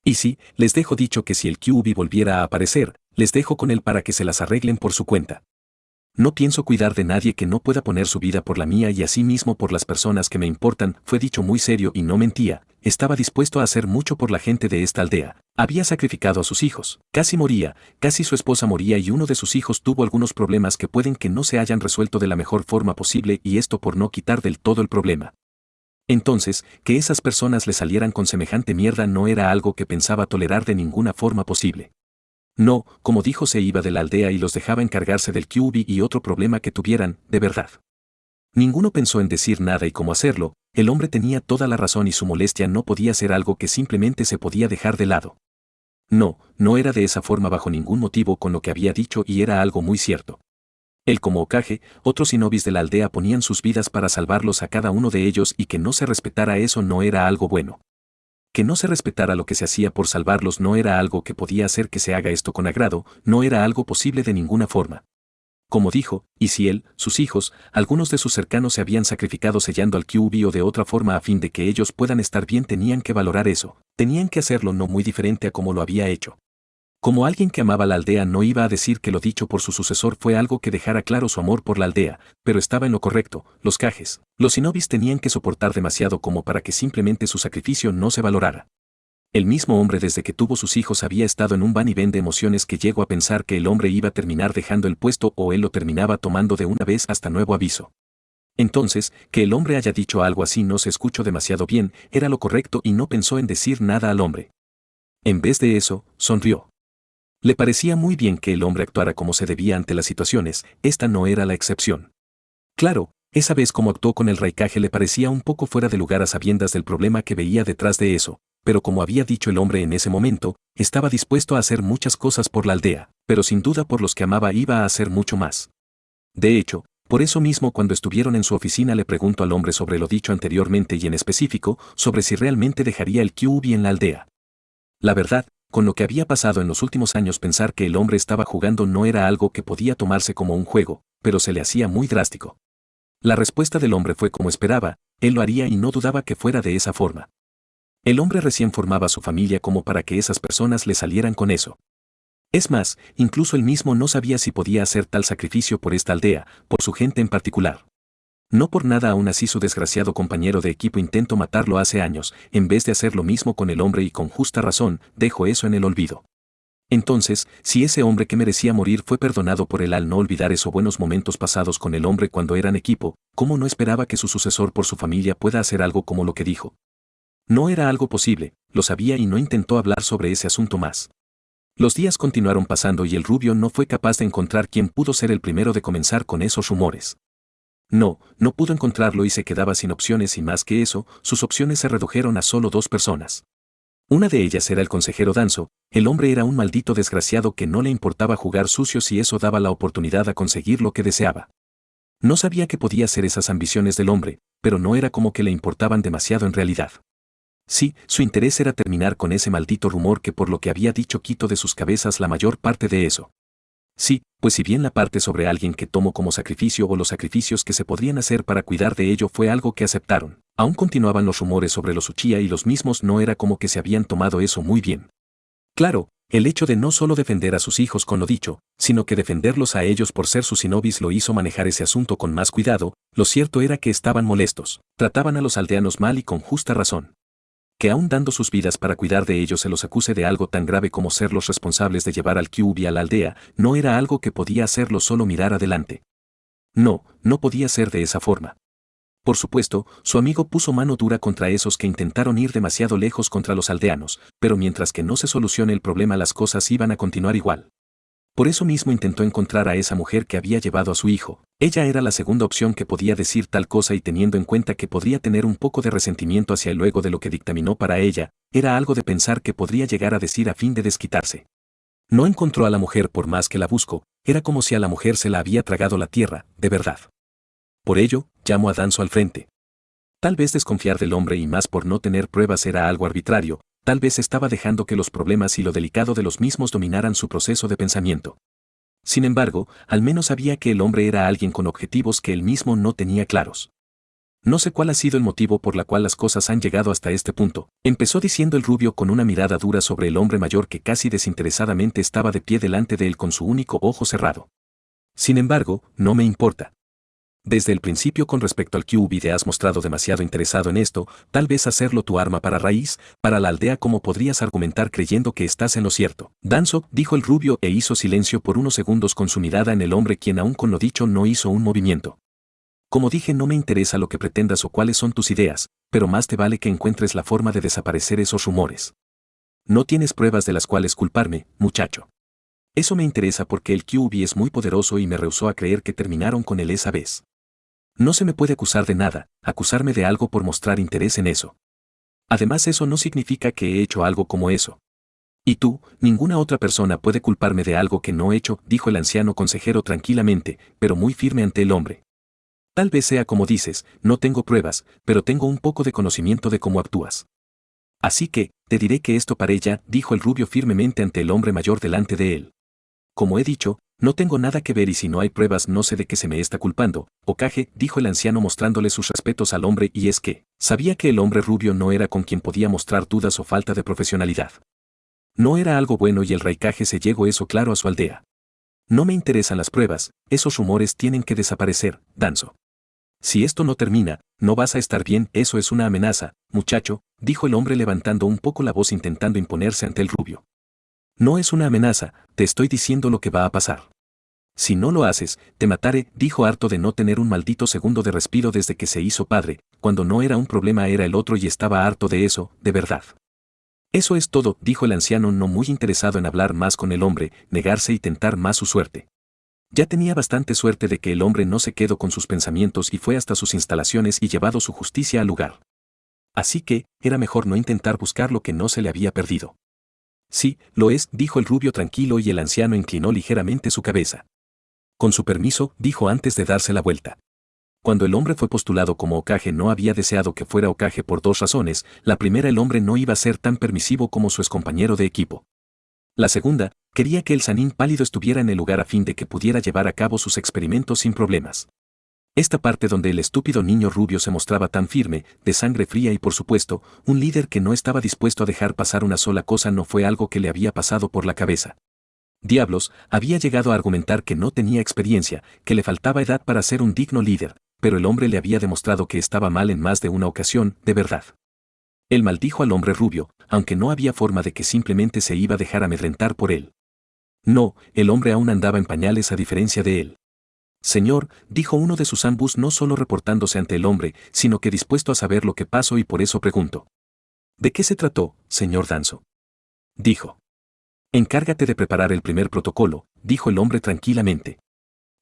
A: Y sí, les dejo dicho que si el Kyuubi volviera a aparecer, les dejo con él para que se las arreglen por su cuenta. No pienso cuidar de nadie que no pueda poner su vida por la mía y asimismo por las personas que me importan, fue dicho muy serio y no mentía, estaba dispuesto a hacer mucho por la gente de esta aldea, había sacrificado a sus hijos, casi moría, casi su esposa moría y uno de sus hijos tuvo algunos problemas que pueden que no se hayan resuelto de la mejor forma posible y esto por no quitar del todo el problema. Entonces, que esas personas le salieran con semejante mierda no era algo que pensaba tolerar de ninguna forma posible. No, como dijo se iba de la aldea y los dejaba encargarse del Kyuubi y otro problema que tuvieran, de verdad. Ninguno pensó en decir nada y cómo hacerlo, el hombre tenía toda la razón y su molestia no podía ser algo que simplemente se podía dejar de lado. No, no era de esa forma bajo ningún motivo con lo que había dicho y era algo muy cierto. Él como Hokage, otros shinobis de la aldea ponían sus vidas para salvarlos a cada uno de ellos y que no se respetara eso no era algo bueno. Que no se respetara lo que se hacía por salvarlos no era algo que podía hacer que se haga esto con agrado, no era algo posible de ninguna forma. Como dijo, y si él, sus hijos, algunos de sus cercanos se habían sacrificado sellando al Kyuubi o de otra forma a fin de que ellos puedan estar bien tenían que valorar eso, tenían que hacerlo no muy diferente a como lo había hecho. Como alguien que amaba la aldea no iba a decir que lo dicho por su sucesor fue algo que dejara claro su amor por la aldea, pero estaba en lo correcto, los Kages, los shinobis tenían que soportar demasiado como para que simplemente su sacrificio no se valorara. El mismo hombre desde que tuvo sus hijos había estado en un van y ven de emociones que llegó a pensar que el hombre iba a terminar dejando el puesto o él lo terminaba tomando de una vez hasta nuevo aviso. Entonces, que el hombre haya dicho algo así no se escuchó demasiado bien, era lo correcto y no pensó en decir nada al hombre. En vez de eso, sonrió. Le parecía muy bien que el hombre actuara como se debía ante las situaciones, esta no era la excepción. Claro, Esa vez como actuó con el raikaje le parecía un poco fuera de lugar a sabiendas del problema que veía detrás de eso, pero como había dicho el hombre en ese momento, estaba dispuesto a hacer muchas cosas por la aldea, pero sin duda por los que amaba iba a hacer mucho más. De hecho, por eso mismo cuando estuvieron en su oficina le preguntó al hombre sobre lo dicho anteriormente y en específico, sobre si realmente dejaría el Kyuubi en la aldea. La verdad, con lo que había pasado en los últimos años pensar que el hombre estaba jugando no era algo que podía tomarse como un juego, pero se le hacía muy drástico. La respuesta del hombre fue como esperaba, él lo haría y no dudaba que fuera de esa forma. El hombre recién formaba su familia como para que esas personas le salieran con eso. Es más, incluso él mismo no sabía si podía hacer tal sacrificio por esta aldea, por su gente en particular. No por nada aún así su desgraciado compañero de equipo intentó matarlo hace años, en vez de hacer lo mismo con el hombre y con justa razón, dejó eso en el olvido. Entonces, si ese hombre que merecía morir fue perdonado por él al no olvidar esos buenos momentos pasados con el hombre cuando eran equipo, ¿cómo no esperaba que su sucesor por su familia pueda hacer algo como lo que dijo? No era algo posible, lo sabía y no intentó hablar sobre ese asunto más. Los días continuaron pasando y el rubio no fue capaz de encontrar quién pudo ser el primero de comenzar con esos rumores. No pudo encontrarlo y se quedaba sin opciones y más que eso, sus opciones se redujeron a solo 2 personas. Una de ellas era el consejero Danzo, el hombre era un maldito desgraciado que no le importaba jugar sucio si eso daba la oportunidad a conseguir lo que deseaba. No sabía qué podía ser esas ambiciones del hombre, pero no era como que le importaban demasiado en realidad. Sí, su interés era terminar con ese maldito rumor que por lo que había dicho quitó de sus cabezas la mayor parte de eso. Sí, pues si bien la parte sobre alguien que tomó como sacrificio o los sacrificios que se podrían hacer para cuidar de ello fue algo que aceptaron, aún continuaban los rumores sobre los Uchiha y los mismos no era como que se habían tomado eso muy bien. Claro, el hecho de no solo defender a sus hijos con lo dicho, sino que defenderlos a ellos por ser sus shinobis lo hizo manejar ese asunto con más cuidado, lo cierto era que estaban molestos, trataban a los aldeanos mal y con justa razón. Que aún dando sus vidas para cuidar de ellos se los acuse de algo tan grave como ser los responsables de llevar al Kyuubi a la aldea, no era algo que podía hacerlo solo mirar adelante. No podía ser de esa forma. Por supuesto, su amigo puso mano dura contra esos que intentaron ir demasiado lejos contra los aldeanos, pero mientras que no se solucione el problema las cosas iban a continuar igual. Por eso mismo intentó encontrar a esa mujer que había llevado a su hijo. Ella era la segunda opción que podía decir tal cosa y teniendo en cuenta que podría tener un poco de resentimiento hacia él luego de lo que dictaminó para ella, era algo de pensar que podría llegar a decir a fin de desquitarse. No encontró a la mujer por más que la buscó, era como si a la mujer se la había tragado la tierra, de verdad. Por ello, llamó a Danzo al frente. Tal vez desconfiar del hombre y más por no tener pruebas era algo arbitrario, tal vez estaba dejando que los problemas y lo delicado de los mismos dominaran su proceso de pensamiento. Sin embargo, al menos sabía que el hombre era alguien con objetivos que él mismo no tenía claros. No sé cuál ha sido el motivo por la cual las cosas han llegado hasta este punto, empezó diciendo el rubio con una mirada dura sobre el hombre mayor que casi desinteresadamente estaba de pie delante de él con su único ojo cerrado. Sin embargo, no me importa. Desde el principio con respecto al Kyuubi te has mostrado demasiado interesado en esto, tal vez hacerlo tu arma para raíz, para la aldea como podrías argumentar creyendo que estás en lo cierto. Danzo, dijo el rubio e hizo silencio por unos segundos con su mirada en el hombre quien aún con lo dicho no hizo un movimiento. Como dije no me interesa lo que pretendas o cuáles son tus ideas, pero más te vale que encuentres la forma de desaparecer esos rumores. No tienes pruebas de las cuales culparme, muchacho. Eso me interesa porque el Kyuubi es muy poderoso y me rehusó a creer que terminaron con él esa vez. No se me puede acusar de nada, acusarme de algo por mostrar interés en eso. Además eso no significa que he hecho algo como eso. Y tú, ninguna otra persona puede culparme de algo que no he hecho, dijo el anciano consejero tranquilamente, pero muy firme ante el hombre. Tal vez sea como dices, no tengo pruebas, pero tengo un poco de conocimiento de cómo actúas. Así que, te diré que esto para ella, dijo el rubio firmemente ante el hombre mayor delante de él. Como he dicho, no tengo nada que ver y si no hay pruebas no sé de qué se me está culpando, Okage, dijo el anciano mostrándole sus respetos al hombre y es que, sabía que el hombre rubio no era con quien podía mostrar dudas o falta de profesionalidad. No era algo bueno y el Raikage se llegó eso claro a su aldea. No me interesan las pruebas, esos rumores tienen que desaparecer, Danzo. Si esto no termina, no vas a estar bien, eso es una amenaza, muchacho, dijo el hombre levantando un poco la voz intentando imponerse ante el rubio. No es una amenaza, te estoy diciendo lo que va a pasar. Si no lo haces, te mataré, dijo harto de no tener un maldito segundo de respiro desde que se hizo padre, cuando no era un problema era el otro y estaba harto de eso, de verdad. Eso es todo, dijo el anciano no muy interesado en hablar más con el hombre, negarse y tentar más su suerte. Ya tenía bastante suerte de que el hombre no se quedó con sus pensamientos y fue hasta sus instalaciones y llevado su justicia al lugar. Así que, era mejor no intentar buscar lo que no se le había perdido. Sí, lo es, dijo el rubio tranquilo y el anciano inclinó ligeramente su cabeza. Con su permiso, dijo antes de darse la vuelta. Cuando el hombre fue postulado como Hokage no había deseado que fuera Hokage por dos razones. La primera, el hombre no iba a ser tan permisivo como su excompañero de equipo. La segunda, quería que el Sannin pálido estuviera en el lugar a fin de que pudiera llevar a cabo sus experimentos sin problemas. Esta parte donde el estúpido niño rubio se mostraba tan firme, de sangre fría y por supuesto, un líder que no estaba dispuesto a dejar pasar una sola cosa no fue algo que le había pasado por la cabeza. Diablos, había llegado a argumentar que no tenía experiencia, que le faltaba edad para ser un digno líder, pero el hombre le había demostrado que estaba mal en más de una ocasión, de verdad. Él maldijo al hombre rubio, aunque no había forma de que simplemente se iba a dejar amedrentar por él. No, el hombre aún andaba en pañales a diferencia de él. Señor, dijo uno de sus ambos no solo reportándose ante el hombre, sino que dispuesto a saber lo que pasó y por eso preguntó. ¿De qué se trató, señor Danzo? Dijo. Encárgate de preparar el primer protocolo, dijo el hombre tranquilamente.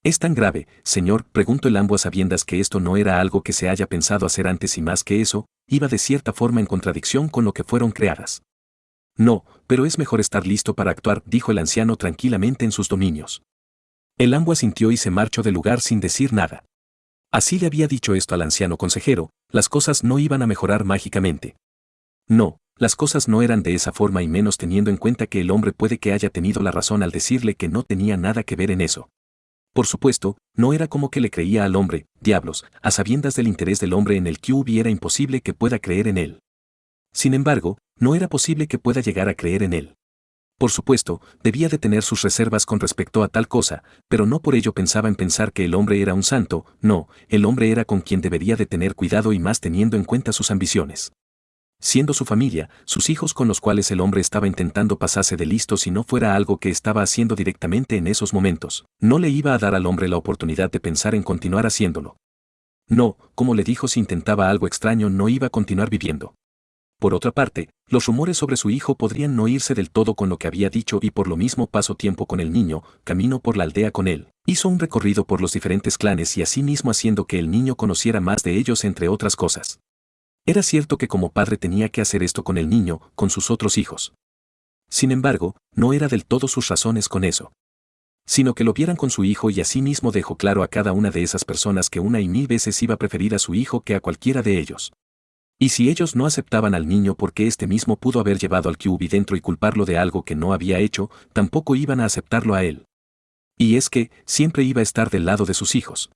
A: ¿Es tan grave, señor? Preguntó el ambos a sabiendas que esto no era algo que se haya pensado hacer antes y más que eso, iba de cierta forma en contradicción con lo que fueron creadas. No, pero es mejor estar listo para actuar, dijo el anciano tranquilamente en sus dominios. El ambos asintió y se marchó del lugar sin decir nada. Así le había dicho esto al anciano consejero, las cosas no iban a mejorar mágicamente. No, las cosas no eran de esa forma y menos teniendo en cuenta que el hombre puede que haya tenido la razón al decirle que no tenía nada que ver en eso. Por supuesto, no era como que le creía al hombre, diablos, a sabiendas del interés del hombre en el QB era imposible que pueda creer en él. Sin embargo, no era posible que pueda llegar a creer en él. Por supuesto, debía de tener sus reservas con respecto a tal cosa, pero no por ello pensaba en pensar que el hombre era un santo, no, el hombre era con quien debería de tener cuidado y más teniendo en cuenta sus ambiciones. Siendo su familia, sus hijos con los cuales el hombre estaba intentando pasarse de listo si no fuera algo que estaba haciendo directamente en esos momentos, no le iba a dar al hombre la oportunidad de pensar en continuar haciéndolo. No, como le dijo, si intentaba algo extraño no iba a continuar viviendo. Por otra parte, los rumores sobre su hijo podrían no irse del todo con lo que había dicho y por lo mismo pasó tiempo con el niño, caminó por la aldea con él, hizo un recorrido por los diferentes clanes y así mismo haciendo que el niño conociera más de ellos entre otras cosas. Era cierto que como padre tenía que hacer esto con el niño, con sus otros hijos. Sin embargo, no era del todo sus razones con eso. Sino que lo vieran con su hijo y así mismo dejó claro a cada una de esas personas que una y mil veces iba a preferir a su hijo que a cualquiera de ellos. Y si ellos no aceptaban al niño porque este mismo pudo haber llevado al QB dentro y culparlo de algo que no había hecho, tampoco iban a aceptarlo a él. Y es que, siempre iba a estar del lado de sus hijos.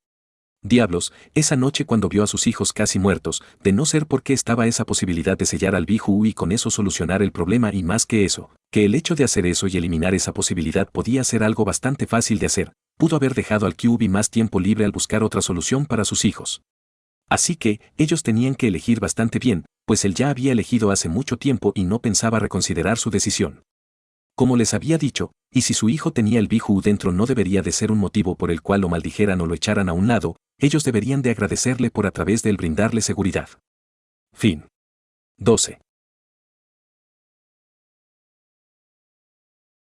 A: Diablos, esa noche cuando vio a sus hijos casi muertos, de no ser porque estaba esa posibilidad de sellar al Biju y con eso solucionar el problema y más que eso, que el hecho de hacer eso y eliminar esa posibilidad podía ser algo bastante fácil de hacer, pudo haber dejado al QB más tiempo libre al buscar otra solución para sus hijos. Así que, ellos tenían que elegir bastante bien, pues él ya había elegido hace mucho tiempo y no pensaba reconsiderar su decisión. Como les había dicho, y si su hijo tenía el Biju dentro no debería de ser un motivo por el cual lo maldijeran o lo echaran a un lado, ellos deberían de agradecerle por a través de él brindarle seguridad. Fin. 12.